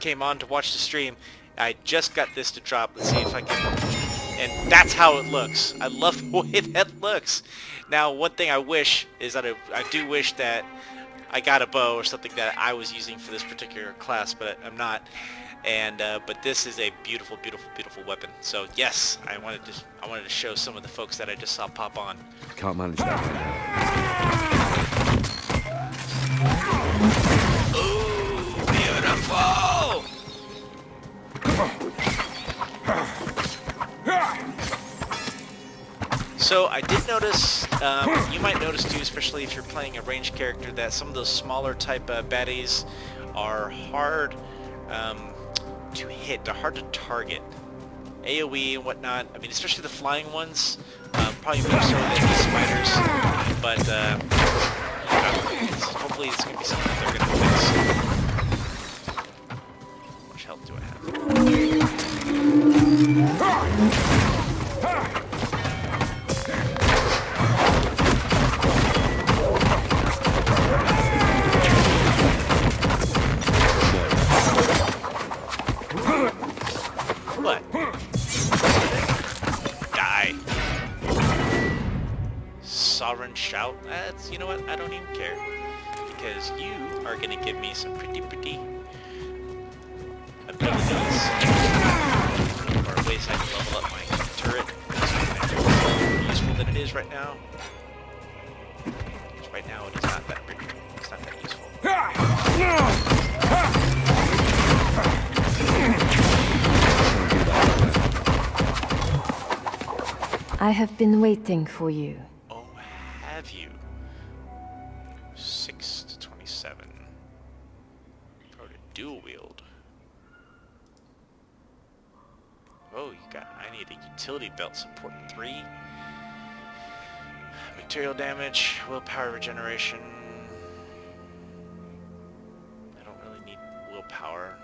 came on to watch the stream. I just got this to drop. Let's see if I can, and that's how it looks. I love the way that looks. Now, one thing I wish is that I do wish that I got a bow or something that I was using for this particular class, but I'm not. And but this is a beautiful, beautiful, beautiful weapon. So yes, I wanted to show some of the folks that I just saw pop on. Can't manage that right now. Ooh, beautiful! So I did notice, you might notice too, especially if you're playing a ranged character, that some of those smaller type baddies are hard to hit. They're hard to target. AoE and whatnot. I mean, especially the flying ones, probably more so than the spiders. But hopefully it's going to be something that they're going to fix. How much health do I have? What? Die. Sovereign Shout? That's, you know what, I don't even care. Because you are going to give me some pretty abilities. Or ways I can level up my turret. More useful than it is right now. Because right now it is not that big. It's not that useful. I have been waiting for you. Oh, have you? 6 to 27. Pro to dual wield. Oh, you got. I need a utility belt support 3. Material damage, willpower regeneration. I don't really need willpower.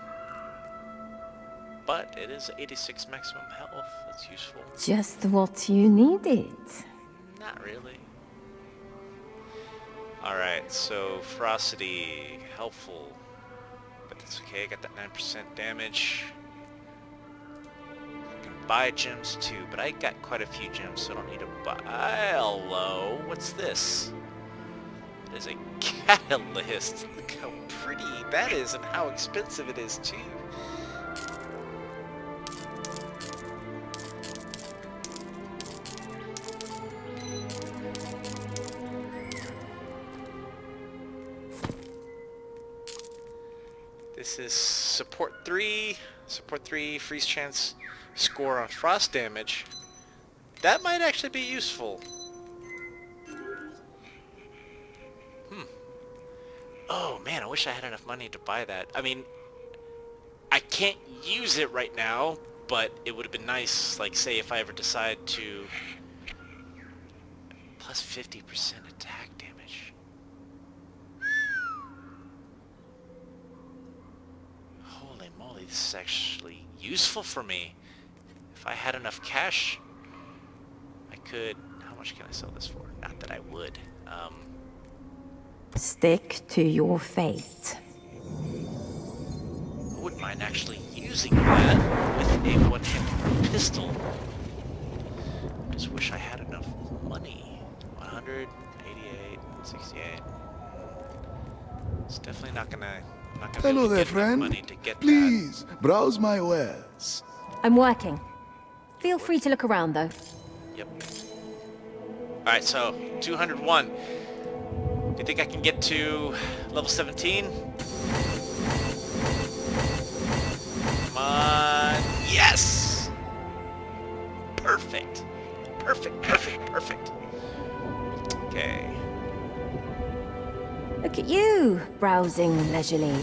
But it is 86 maximum health. That's useful. Just what you needed. Not really. Alright, so ferocity, helpful. But that's okay, I got that 9% damage. I can buy gems too, but I got quite a few gems, so I don't need to buy. Hello, what's this? is a catalyst. Look how pretty that is and how expensive it is too. This is support 3. Support 3, freeze chance, score on frost damage. That might actually be useful. Oh man, I wish I had enough money to buy that. I mean, I can't use it right now, but it would have been nice, like say if I ever decide to... Plus 50% attack damage. Holy moly, this is actually useful for me. If I had enough cash, I could... How much can I sell this for? Not that I would. Stick to your fate. I wouldn't mind actually using that with a one-handed pistol. Just wish I had enough money. 188, 68. It's definitely not gonna... I'm not gonna be Hello able to there, get enough friend. money to get Please, browse my wares. I'm working. Feel free to look around, though. that. Yep. Alright, so 201. Do you think I can get to level 17? Come on. Yes! Perfect. Perfect, perfect, perfect. Okay. Look at you, browsing leisurely.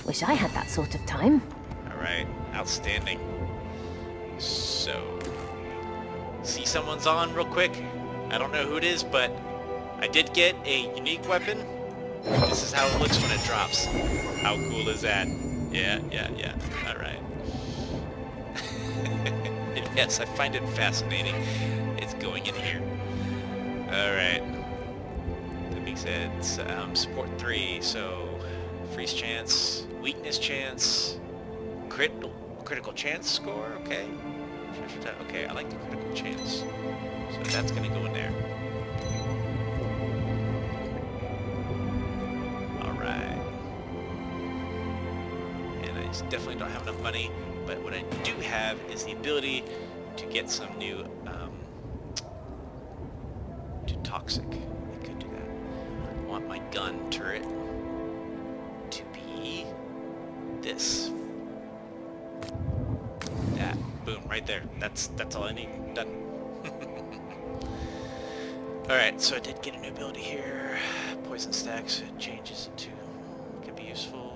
Wish I had that sort of time. Alright. Outstanding. So. See someone's on real quick? I don't know who it is, but I did get a unique weapon. This is how it looks when it drops. How cool is that? Yeah. Alright. Yes, I find it fascinating. It's going in here. Alright. That being said, support 3, so freeze chance, weakness chance, critical chance score, okay. Okay, I like the critical chance. So that's gonna go in there. Alright. And I definitely don't have enough money, but what I do have is the ability to get some new, to toxic. I could do that. I want my gun turret to be this. That. Boom, right there. That's all I need. Done. Alright, so I did get a new ability here. Poison stacks, it changes into... Could be useful.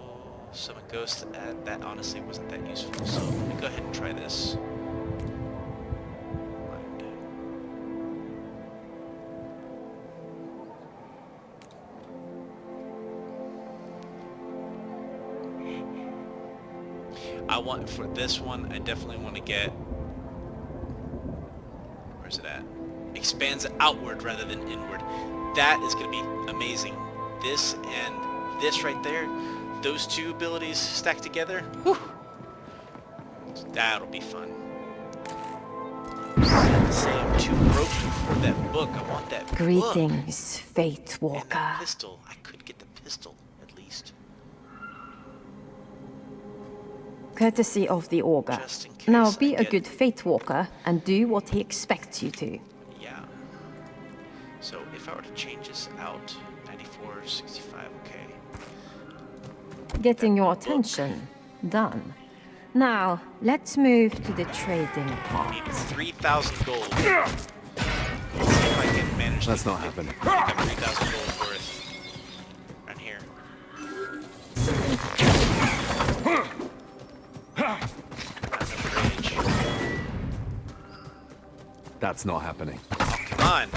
Summon Ghost, that honestly wasn't that useful, so let me go ahead and try this. I want, for this one, I definitely want to get... Where's it at? Expands outward rather than inward. That is going to be amazing. This and this right there, those two abilities stacked together, whew, that'll be fun. Same too broke for that book. I want that Greetings, Fate book. And Walker. that pistol. I could get the pistol at least. Courtesy of the Augur. Just in case Now I be a get- good Fate Walker and do what he expects you to. Yeah. So if I were to change this out, 94, 65, okay. Getting your attention. Done. Now, let's move to the trading I part. need 3,000 gold. Let's see if I can manage That's to not happening. pick up 3,000 gold worth around here. That's not happening. Oh, come on.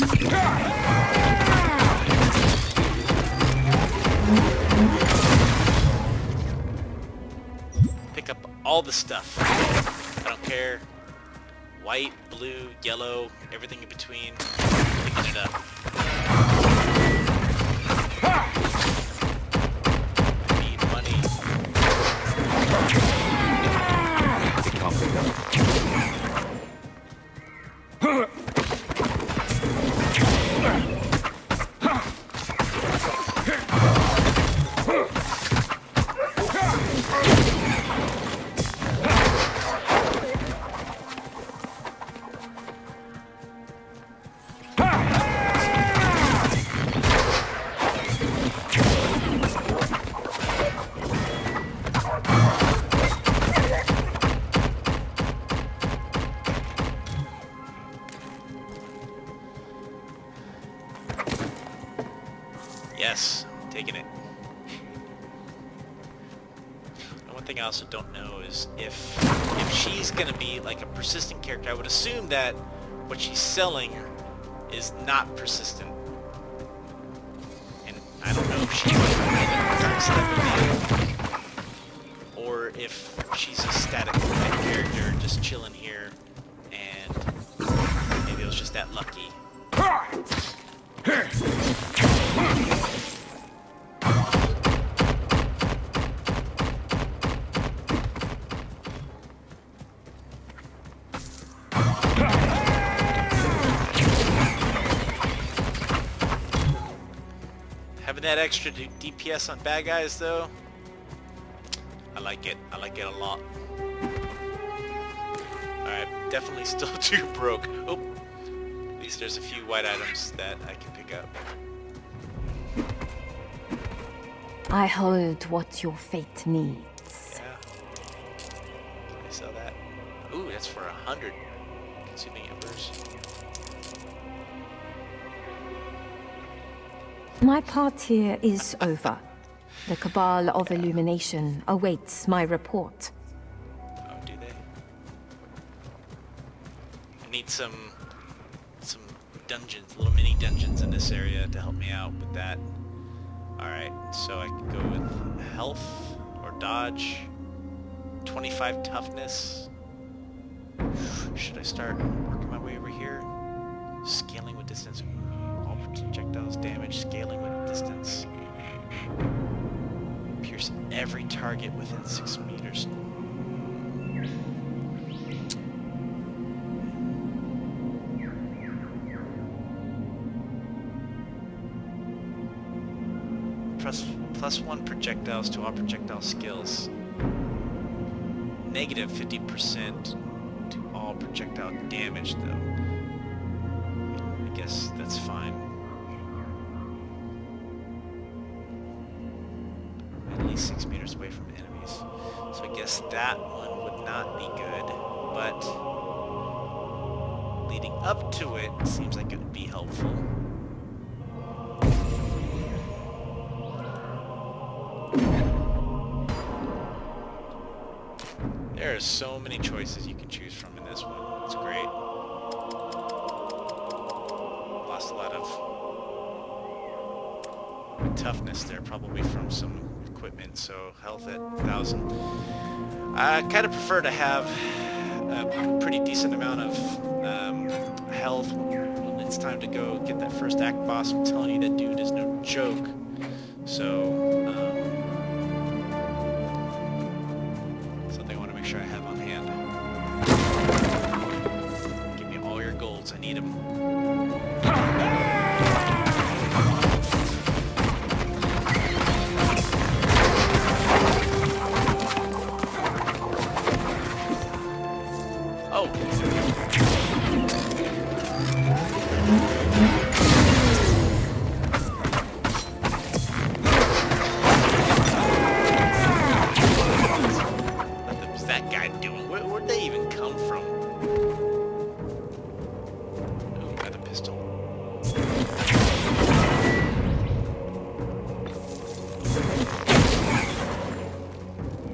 Pick up all the stuff. I don't care. White, blue, yellow, everything in between. Picking it up. I need money. It can't be done. Yes, taking it. And one thing I also don't know is if she's gonna be like a persistent character. I would assume that what she's selling is not persistent. And I don't know if she's or if she's a static type character just chilling here and maybe it was just that lucky. Having that extra DPS on bad guys though, I like it. I like it a lot. Alright, definitely still too broke. Oh, at least there's a few white items that I can pick up. I hold what your fate needs. Yeah. Can I sell that? Ooh, that's for 100 consuming embers. My part here is over. The Cabal of Illumination awaits my report. Oh, do they? I need some dungeons, little mini dungeons in this area to help me out with that. Alright, so I can go with health or dodge, 25 toughness. Should I start working my way over here? Scaling with distance. All projectiles damage, scaling with distance. Pierce every target within 6 meters. +1 projectiles to all projectile skills. Negative 50% to all projectile damage, though. I guess that's fine. At least 6 meters away from enemies. So I guess that one would not be good, but leading up to it seems like it would be helpful. There are so many choices you can choose from in this one. It's great. Lost a lot of toughness there, probably from some equipment, so health at 1,000. I kind of prefer to have a pretty decent amount of health when it's time to go get that first act boss. I'm telling you, that dude is no joke. So, something I want to make sure I have on hand. Give me all your golds. I need them. Oh! What's that guy doing? Where'd they even come from? Oh, got the pistol.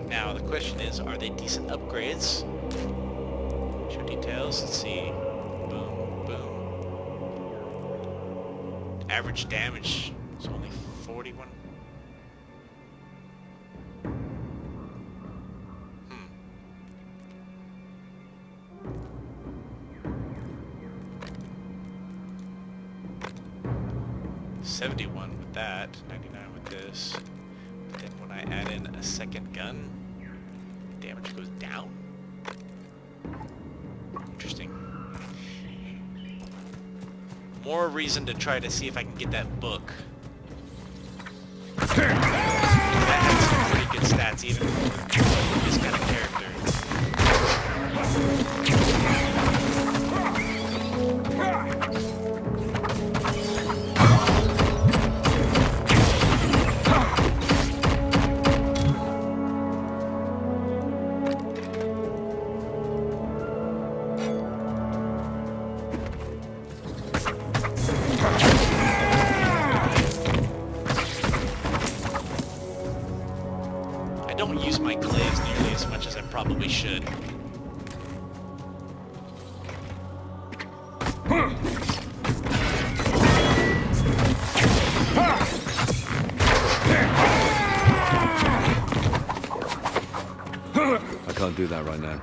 Now, the question is, are they decent upgrades? Show details, let's see. Boom, boom. Average damage is only 41. Hmm. 71 with that, 99 with this. But then when I add in a second gun, damage goes down? Interesting. More reason to try to see if I can get that book. That had some pretty good stats even for this kind of character. probably should. I can't do that right now.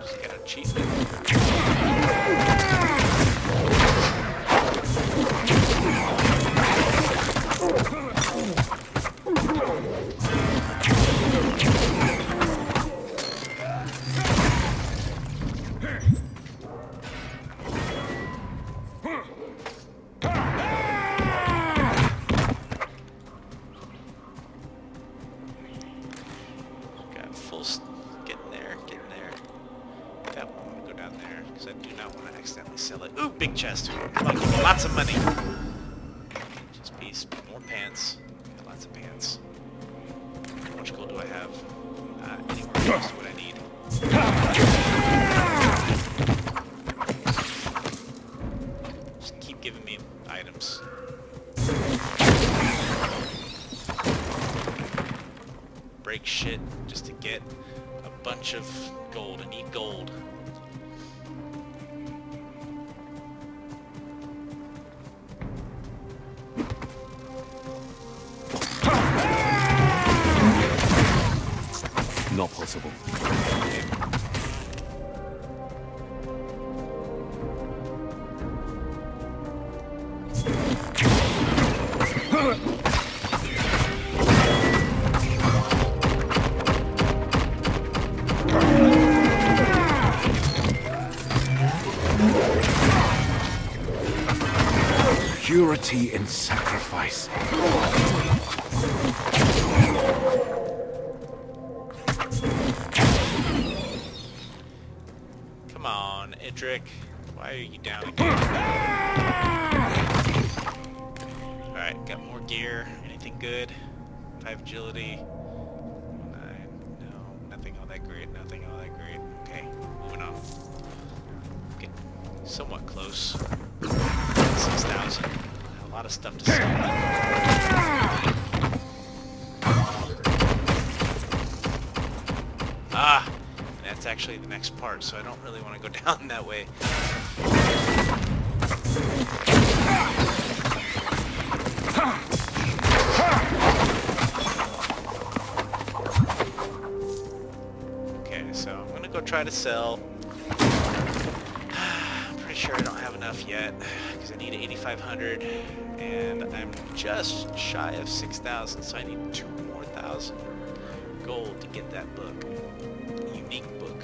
Just get a cheat. Getting there. That one, I'm gonna go down there because I do not want to accidentally sell it. Ooh, big chest. Come on, give me lots of money. Just piece, more pants. Got lots of pants. How much gold do I have? Anywhere close to what I need. Just keep giving me items. Break shit just to get a bunch of gold. I need gold. Not possible. Purity in sacrifice. Come on, Idric. Why are you down again? Alright, got more gear. Anything good? 5 agility. 9. No, nothing all that great. Nothing all that great. Okay, moving on. Getting somewhat close. 6,000. A lot of stuff to sell. Ah! That's actually the next part, so I don't really want to go down that way. Okay, so I'm gonna go try to sell. I'm pretty sure I don't have enough yet, because I need 8,500, and I'm just shy of 6,000, so I need 2 more thousand gold to get that book. Unique book.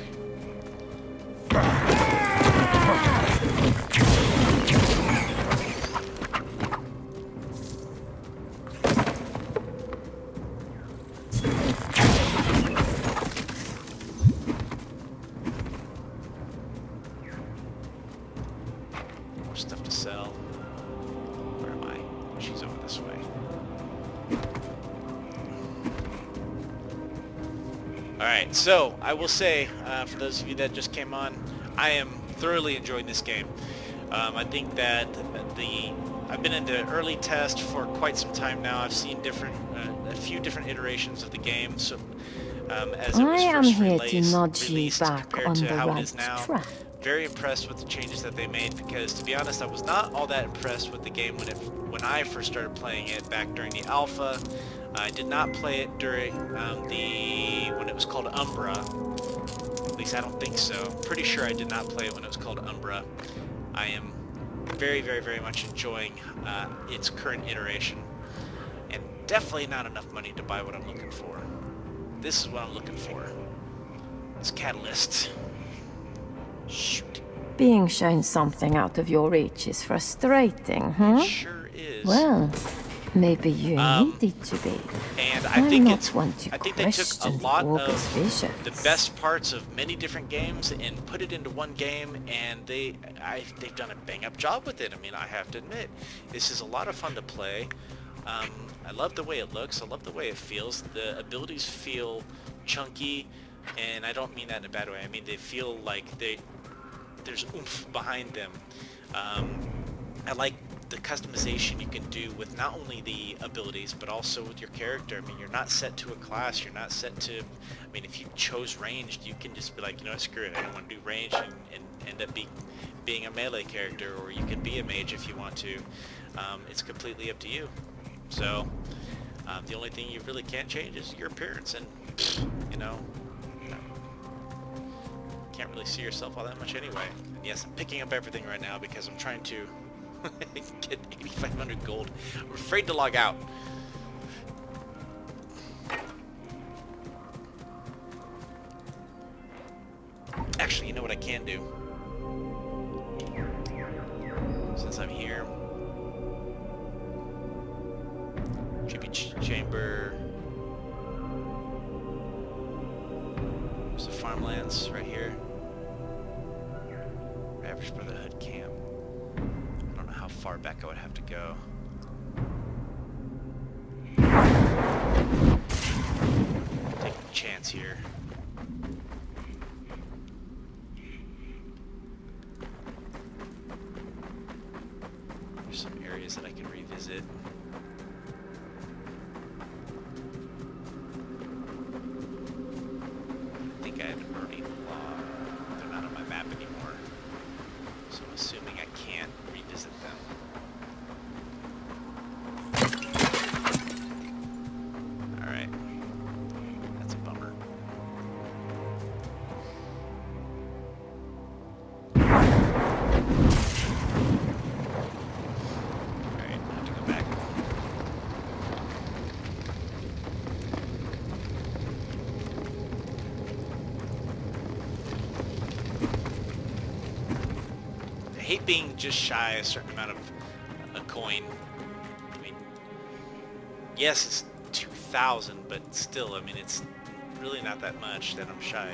More stuff to sell. Where am I? She's over this way. Alright, so I will say, for those of you that just came on, I am thoroughly enjoying this game. I think that I've been in the early test for quite some time now. I've seen a few different iterations of the game. So, as it was first released compared to how it is now. Very impressed with the changes that they made, because to be honest, I was not all that impressed with the game when I first started playing it back during the alpha. I did not play it during when it was called Umbra. At least I don't think so. Pretty sure I did not play it when it was called Umbra. I am very, very, very much enjoying its current iteration, and definitely not enough money to buy what I'm looking for. This is what I'm looking for. It's Catalyst. Shoot. Being shown something out of your reach is frustrating, huh? It sure is. Well, maybe you needed to be. And I think they took a lot of visions. the best parts of many different games and put it into one game, and they've done a bang-up job with it. I mean, I have to admit, this is a lot of fun to play. I love the way it looks. I love the way it feels. The abilities feel chunky. And I don't mean that in a bad way. I mean they feel like there's oomph behind them. I like the customization you can do with not only the abilities but also with your character. I mean, you're not set to a class. You're not set to. I mean, if you chose ranged, you can just be like, you know, screw it. I don't want to do ranged and end up being a melee character, or you can be a mage if you want to. It's completely up to you. So the only thing you really can't change is your appearance, and you know, can't really see yourself all that much anyway. And yes, I'm picking up everything right now because I'm trying to get 8,500 gold. I'm afraid to log out. Actually, you know what I can do? Since I'm here. Tribute chamber. There's the farmlands right here. Average Brotherhood camp. I don't know how far back I would have to go. Take a chance here. There's some areas that I can revisit. I think I had already logged. They're not on my map anymore. So I'm assuming I can't revisit them. Alright. That's a bummer. Alright, I have to go back. I hate being just shy a certain amount of a coin. I mean, yes, it's 2,000, but still, I mean, it's really not that much that I'm shy.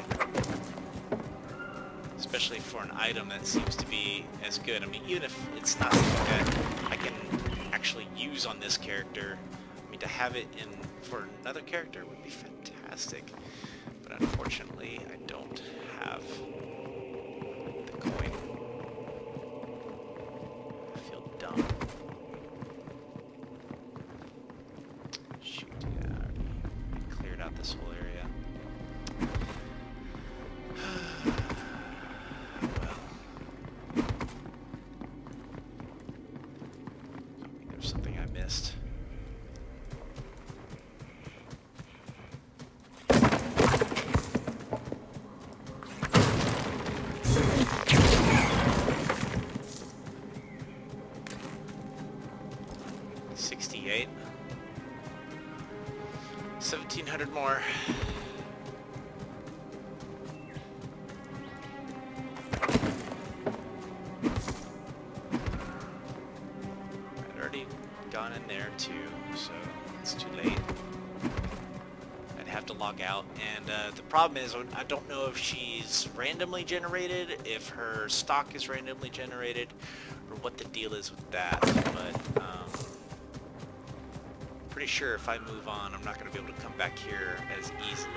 Especially for an item that seems to be as good. I mean, even if it's not something that I can actually use on this character, I mean, to have it in for another character would be fantastic. But unfortunately, I don't have the coin. Dumb. Shoot, yeah, I already cleared out this whole area. Well, there's something I missed. $68. 1,700 more. I'd already gone in there too, so it's too late. I'd have to log out, and the problem is I don't know if she's randomly generated, if her stock is randomly generated, or what the deal is with that, but pretty sure if I move on, I'm not going to be able to come back here as easily.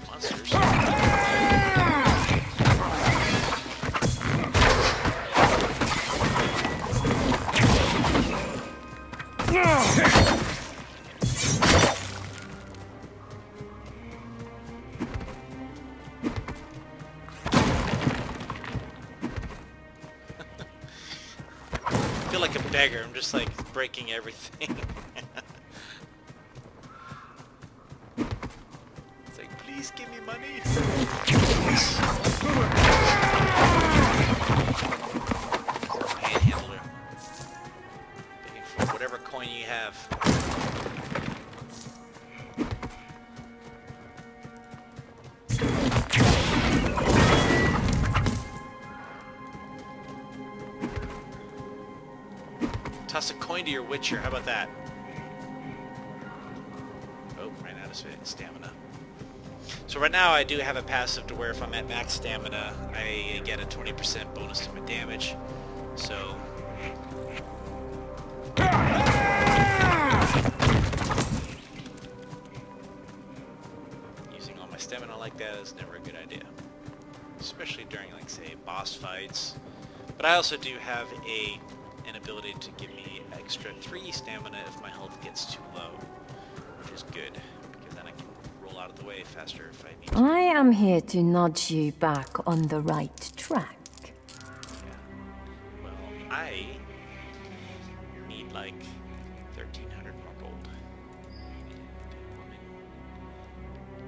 Monsters. I feel like a beggar. I'm just like breaking everything. It's like, please give me money. Panhandler. Begging for whatever coin you have. Toss a coin to your Witcher, how about that? Oh, ran out of stamina. So right now I do have a passive to where if I'm at max stamina, I get a 20% bonus to my damage. So... like that is never a good idea. Especially during, like, say, boss fights. But I also do have an ability to give me extra 3 stamina if my health gets too low, which is good, because then I can roll out of the way faster if I need to. I am here to nudge you back on the right track. Yeah. Well, I need like 1,300 more gold.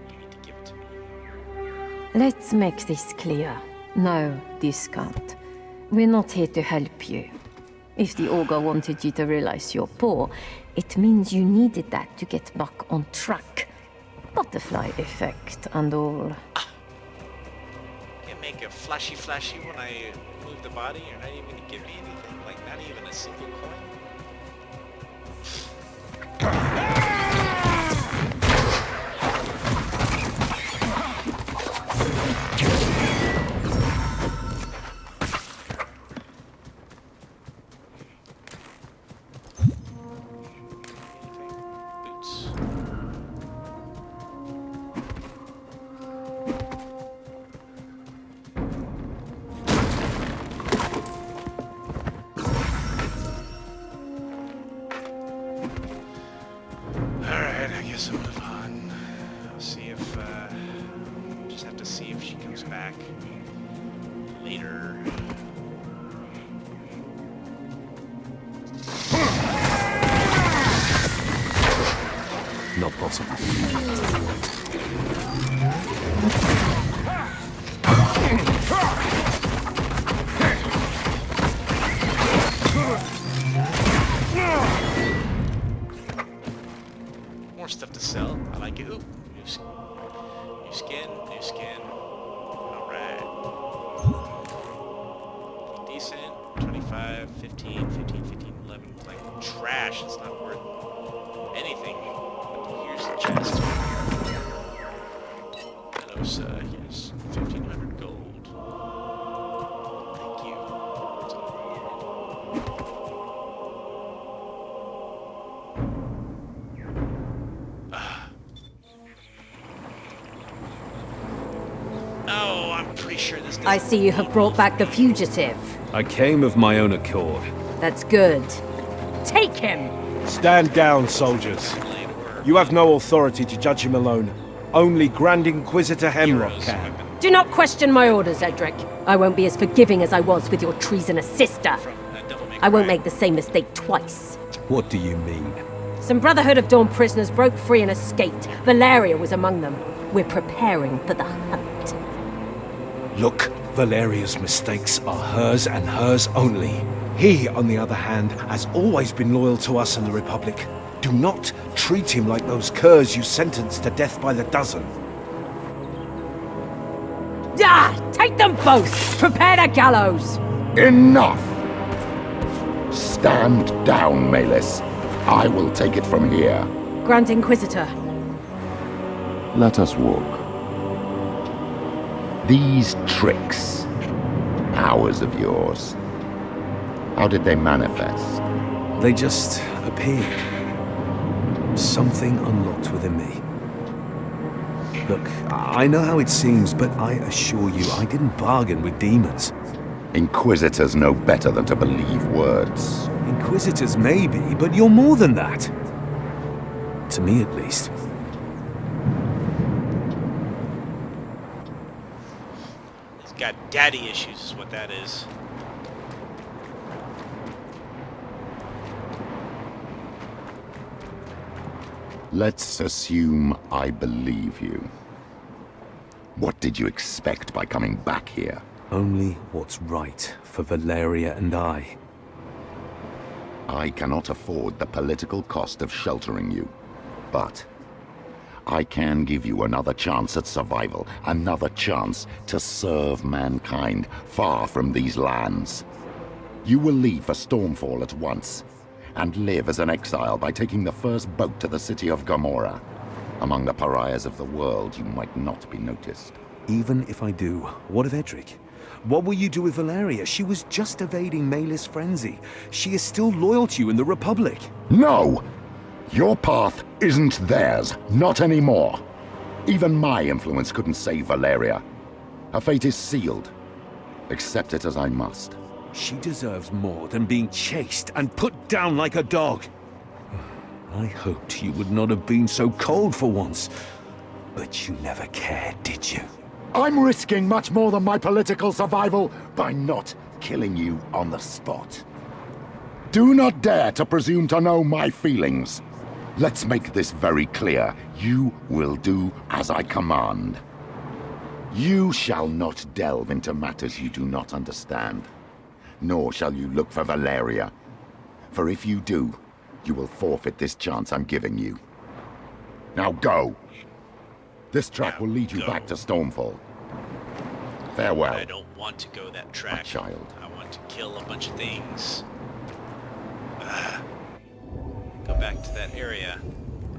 And you need to give it to me. Let's make this clear. No discount. We're not here to help you. If the ogre wanted you to realize you're poor, it means you needed that to get back on track. Butterfly effect and all. Can't make a flashy when I move the body. You're not even gonna give me anything, like not even a single coin. Boots. Alright, I guess I'll move on. I'll see if, just have to see if she comes back later. Not possible. More stuff to sell. I like it. Ooh, new skin, new skin. Alright. Decent. 25, 15, 15, 15, 11. Like trash. It's not worth anything. Here's the chest. Hello, sir. Yes. 1,500 gold. Thank you. Oh, I'm pretty sure this doesn't I see you have brought back the fugitive. I came of my own accord. That's good. Take him! Stand down, soldiers. You have no authority to judge him alone. Only Grand Inquisitor Hemlock can. Do not question my orders, Edric. I won't be as forgiving as I was with your treasonous sister. I won't make the same mistake twice. What do you mean? Some Brotherhood of Dawn prisoners broke free and escaped. Valeria was among them. We're preparing for the hunt. Look, Valeria's mistakes are hers and hers only. He, on the other hand, has always been loyal to us and the Republic. Do not treat him like those curs you sentenced to death by the dozen. Ah! Take them both! Prepare the gallows! Enough! Stand down, Malus. I will take it from here. Grand Inquisitor. Let us walk. These tricks, powers of yours, how did they manifest? They just appeared. Something unlocked within me. Look, I know how it seems, but I assure you, I didn't bargain with demons. Inquisitors know better than to believe words. Inquisitors maybe, but you're more than that. To me, at least. He's got daddy issues is what that is. Let's assume I believe you. What did you expect by coming back here? Only what's right for Valeria and I. I cannot afford the political cost of sheltering you, but I can give you another chance at survival, another chance to serve mankind far from these lands. You will leave for Stormfall at once, and live as an exile by taking the first boat to the city of Gomorrah. Among the pariahs of the world, you might not be noticed. Even if I do, what of Edric? What will you do with Valeria? She was just evading Malus' frenzy. She is still loyal to you in the Republic. No! Your path isn't theirs, not anymore. Even my influence couldn't save Valeria. Her fate is sealed. Accept it as I must. She deserves more than being chased and put down like a dog. I hoped you would not have been so cold for once. But you never cared, did you? I'm risking much more than my political survival by not killing you on the spot. Do not dare to presume to know my feelings. Let's make this very clear. You will do as I command. You shall not delve into matters you do not understand. Nor shall you look for Valeria. For if you do, you will forfeit this chance I'm giving you. Now go! This track will lead you back to Stormfall. Farewell. I don't want to go that track. My child. I want to kill a bunch of things. Go back to that area.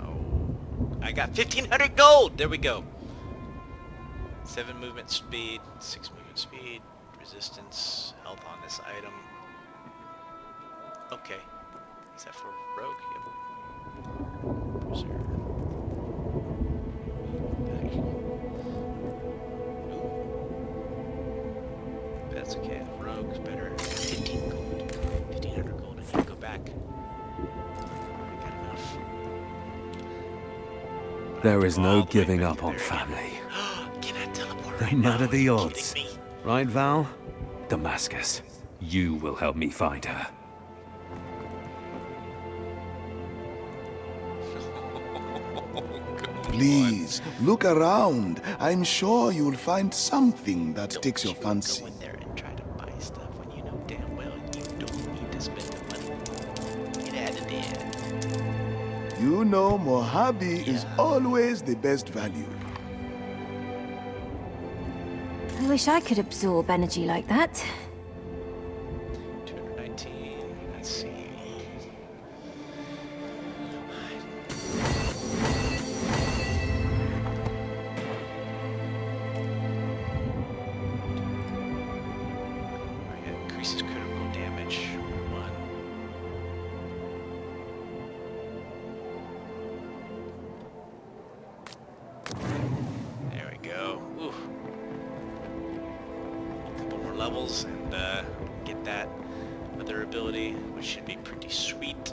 Oh, I got 1,500 gold! There we go. 7 movement speed, 6 movement speed, resistance, health on this item. Okay. Is that for rogue? Yep. Preserve. Ooh. That's okay. Rogue's better. 15 gold. 1,500 gold. I need to go back. I got enough. There is no All the way giving back up to on there family. Can I teleport No right now? matter the Are you odds. kidding me? Right, Val? Damascus. You will help me find her. Please, look around. I'm sure you'll find something that takes your fancy. Go in there and try to buy stuff when you know damn well you don't need to spend the money. Get out of there. You know Mojave is always the best value. I wish I could absorb energy like that. 219. Let's see. Increases critical damage. 1. There we go. Ooh. A couple more levels and get that other ability, which should be pretty sweet.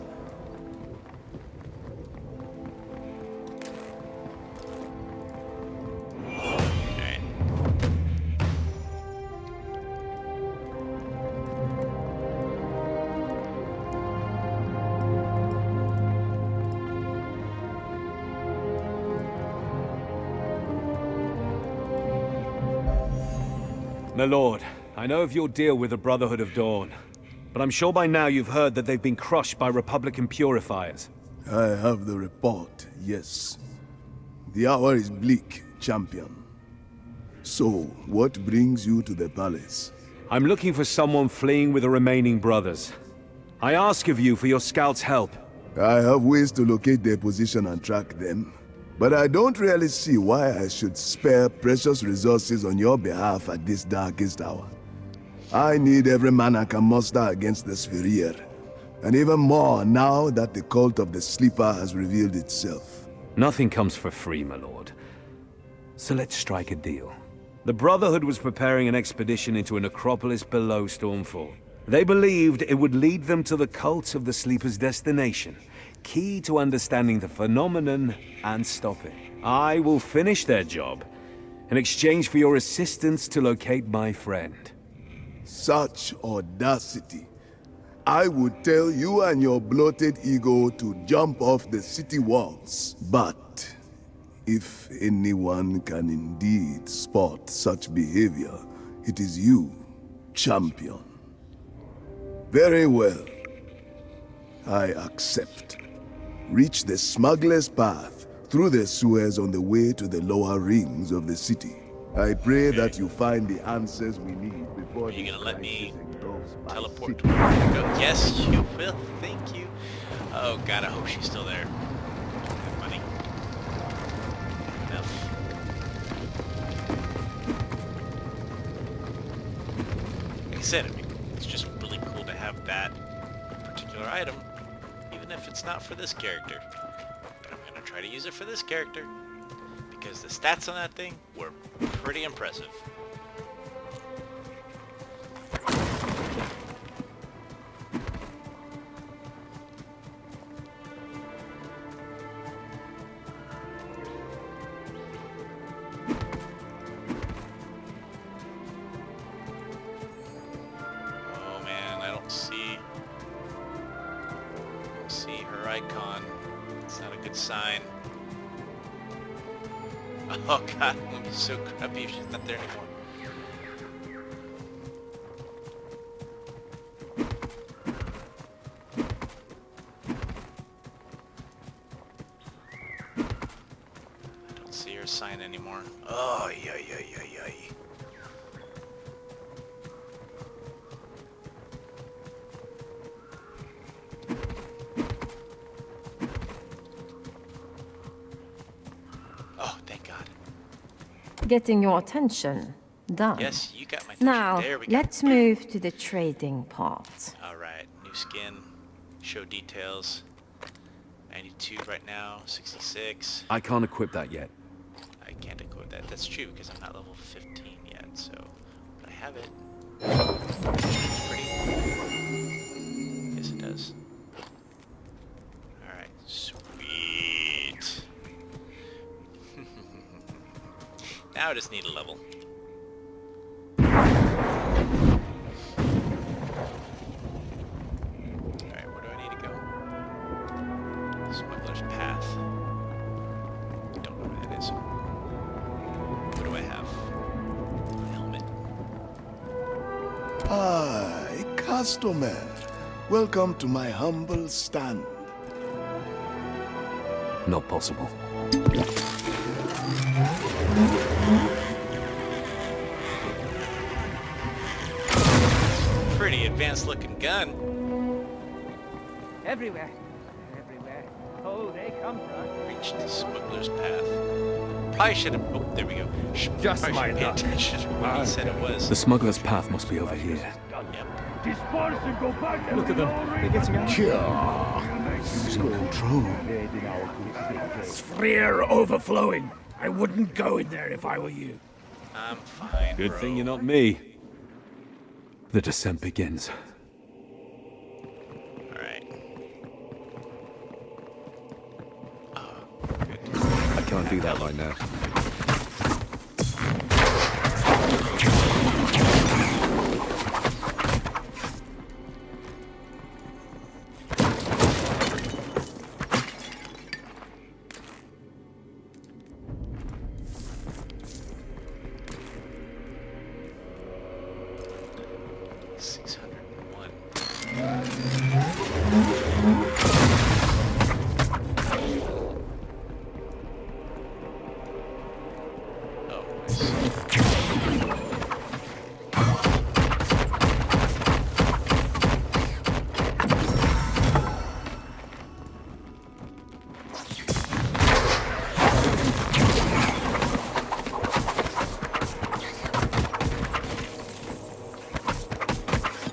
Okay. My lord, I know of your deal with the Brotherhood of Dawn, but I'm sure by now you've heard that they've been crushed by Republican purifiers. I have the report, yes. The hour is bleak, champion. So, what brings you to the palace? I'm looking for someone fleeing with the remaining brothers. I ask of you for your scouts' help. I have ways to locate their position and track them. But I don't really see why I should spare precious resources on your behalf at this darkest hour. I need every man I can muster against the Sphere, and even more now that the cult of the Sleeper has revealed itself. Nothing comes for free, my lord. So let's strike a deal. The Brotherhood was preparing an expedition into a necropolis below Stormfall. They believed it would lead them to the cult of the Sleeper's destination, key to understanding the phenomenon and stop it. I will finish their job in exchange for your assistance to locate my friend. Such audacity. I would tell you and your bloated ego to jump off the city walls. But if anyone can indeed spot such behavior, it is you, champion. Very well. I accept. Reach the smuggler's path through the sewers on the way to the lower rings of the city. I pray that you find the answers we need before Are you gonna let me teleport city. to where I go? Yes, you will. Thank you. Oh god, I hope she's still there. Have money. Enough. Like I said, I mean, it's just really cool to have that particular item, even if it's not for this character. But I'm gonna try to use it for this character because the stats on that thing were pretty impressive. Oh man, I don't see her icon. It's not a good sign. Oh god, I'm gonna be so crappy if she's not there anymore. I don't see her sign anymore. Oh, yeah. Oh, thank God. Getting your attention. Done. Yes, you got my attention. Now, There we go. let's move to the trading part. Alright, new skin. Show details. 92 right now, 66. I can't equip that yet. I can't equip that. That's true, because I'm not level 15 yet, so... But I have it. Pretty. Yes, it does. Alright, sweet. Now I just need a level. Alright, where do I need to go? Smuggler's Path. Don't know where that is. What do I have? A helmet. Hi, customer. Welcome to my humble stand. Not possible. Pretty advanced looking gun. Everywhere. Oh, they come for us. Reach the Smuggler's Path. Probably should have... Oh, there we go. Just Probably my should pay luck. attention to what he said it was. The smuggler's path must be over here. Yep. Disperse and go back. Look at them. They're getting out. So true. Sphere overflowing. I wouldn't go in there if I were you. I'm fine, Good bro. thing you're not me. The descent begins. Alright. Oh, good. I can't do that right now.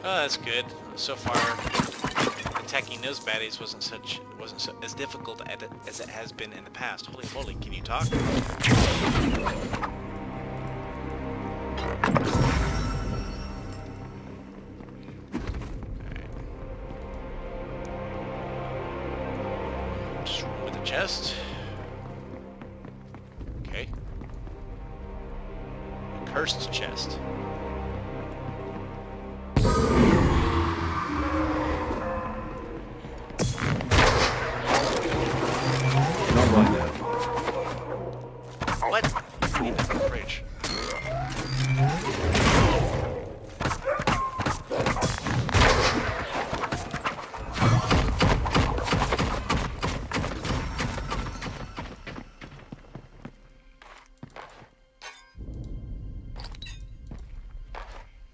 Oh, that's good. So far, attacking those baddies wasn't as difficult as it has been in the past. Holy moly, can you talk? Just run with the chest. Okay. A cursed chest. Not right now. What? I need the fridge.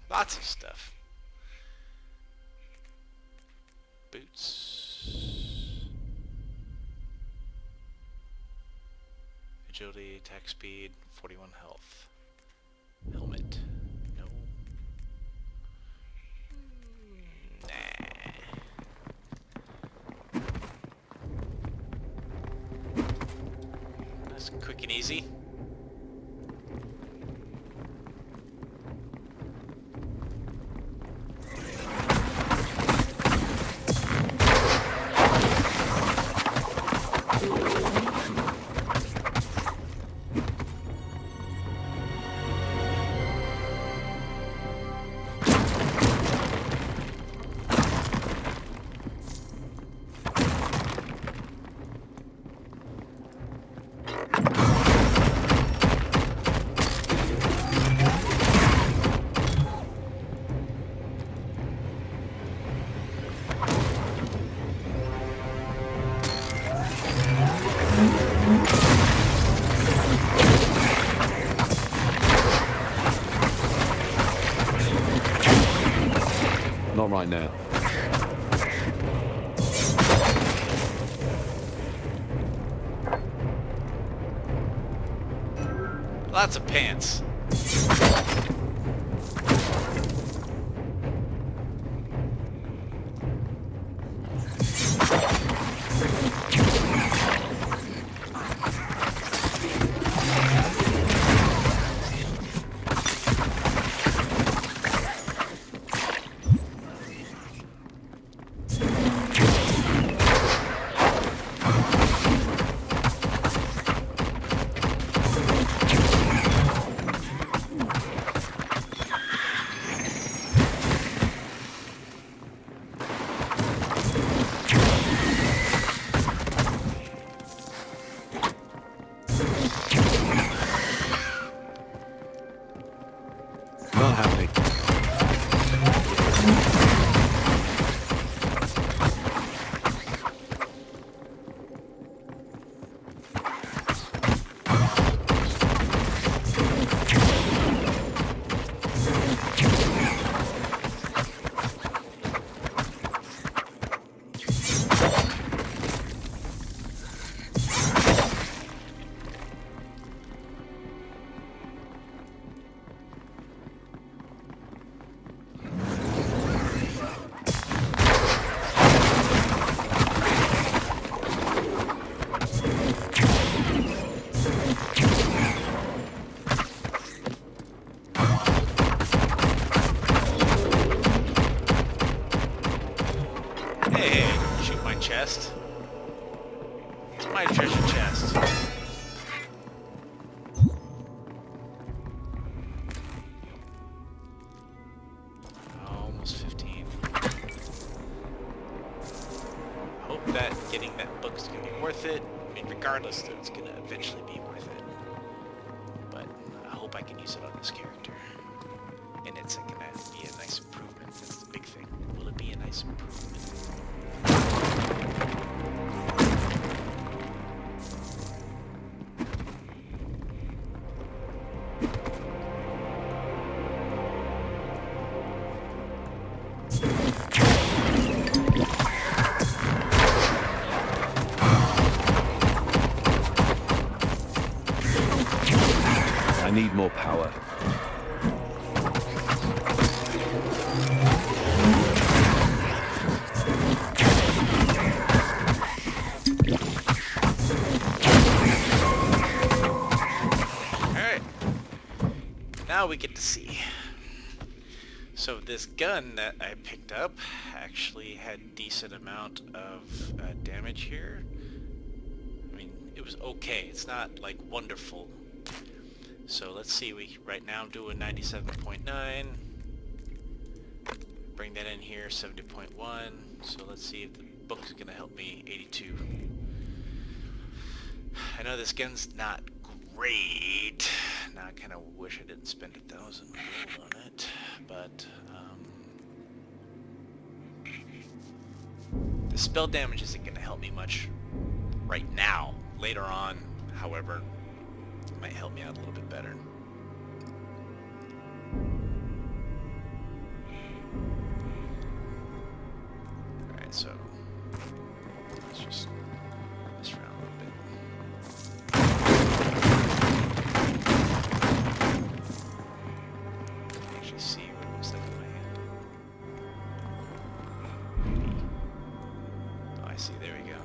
Lots of stuff. Boots. Agility, attack speed, 41 health. Helmet. No. Nah. That's quick and easy. right now. Lots of pants. Not happening. Chest. It's my treasure chest. Almost 15. Hope that getting that book is going to be worth it. I mean, regardless, though, it's going to eventually be worth it. But I hope I can use it on this character. And it's going to be a nice improvement. That's the big thing. Will it be a nice improvement? I need more power. Alright. Now we get to see. So this gun that I picked up actually had decent amount of damage here. I mean, it was okay. It's not like wonderful. So let's see, right now I'm doing 97.9. Bring that in here, 70.1. So let's see if the book is going to help me, 82. I know this gun's not great. Now I kind of wish I didn't spend 1,000 gold on it, but the spell damage isn't going to help me much right now. Later on, however, it might help me out a little bit better. Alright, so let's just mess around a little bit. Actually see what it looks like in my hand. Oh, I see, there we go.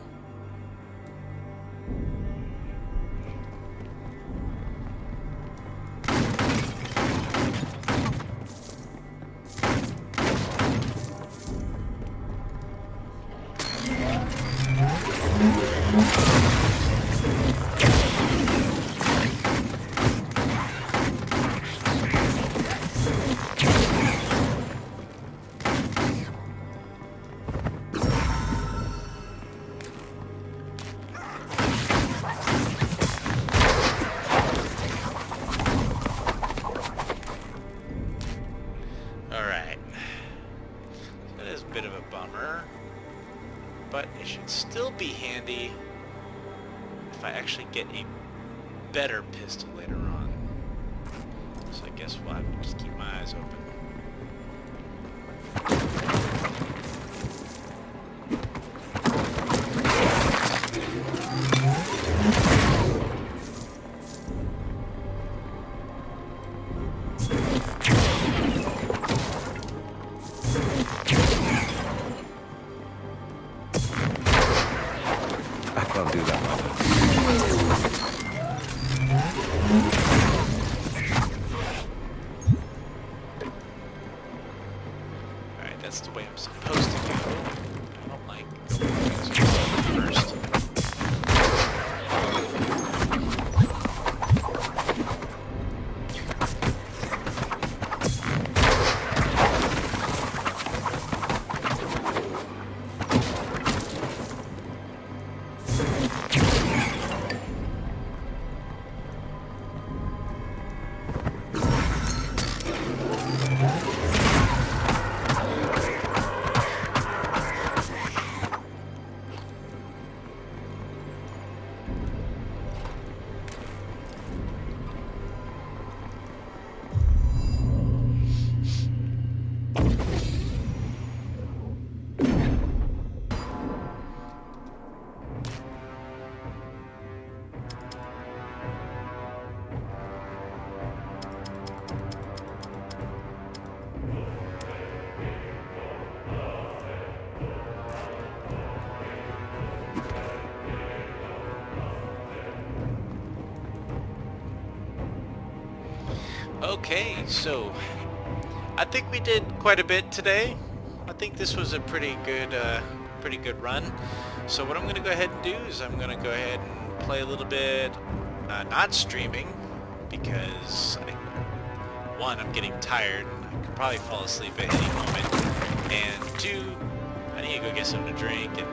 Alright. That is a bit of a bummer, but it should still be handy if I actually get a better pistol later on. So I guess we'll have to just keep my eyes open. supposed to go. I don't like going first. Okay, so I think we did quite a bit today. I think this was a pretty good run. So what I'm going to go ahead and do is I'm going to go ahead and play a little bit, not streaming, because one, I'm getting tired and I could probably fall asleep at any moment, and two, I need to go get something to drink and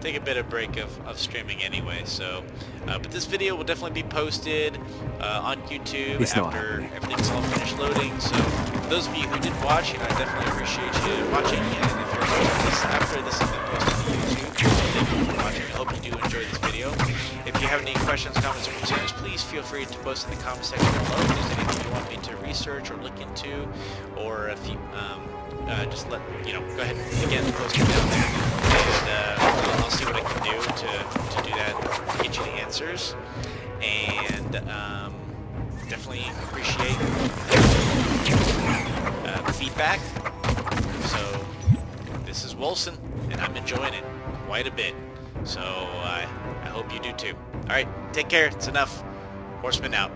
take a bit of break of streaming anyway. So, but this video will definitely be posted on YouTube after everything's all finished loading. So, for those of you who did watch, I definitely appreciate you watching. And if you're watching this after this has been posted to YouTube, thank you for watching. I hope you do enjoy this video. If you have any questions, comments, or concerns, please feel free to post in the comment section below. If there's anything you want me to research or look into, or if you just let go ahead and again post it down there, and I'll see what I can do to do that, to get you the answers. And definitely appreciate feedback. So this is Wolcen, and I'm enjoying it quite a bit. So I hope you do too. All right, take care. It's enough. Horseman out.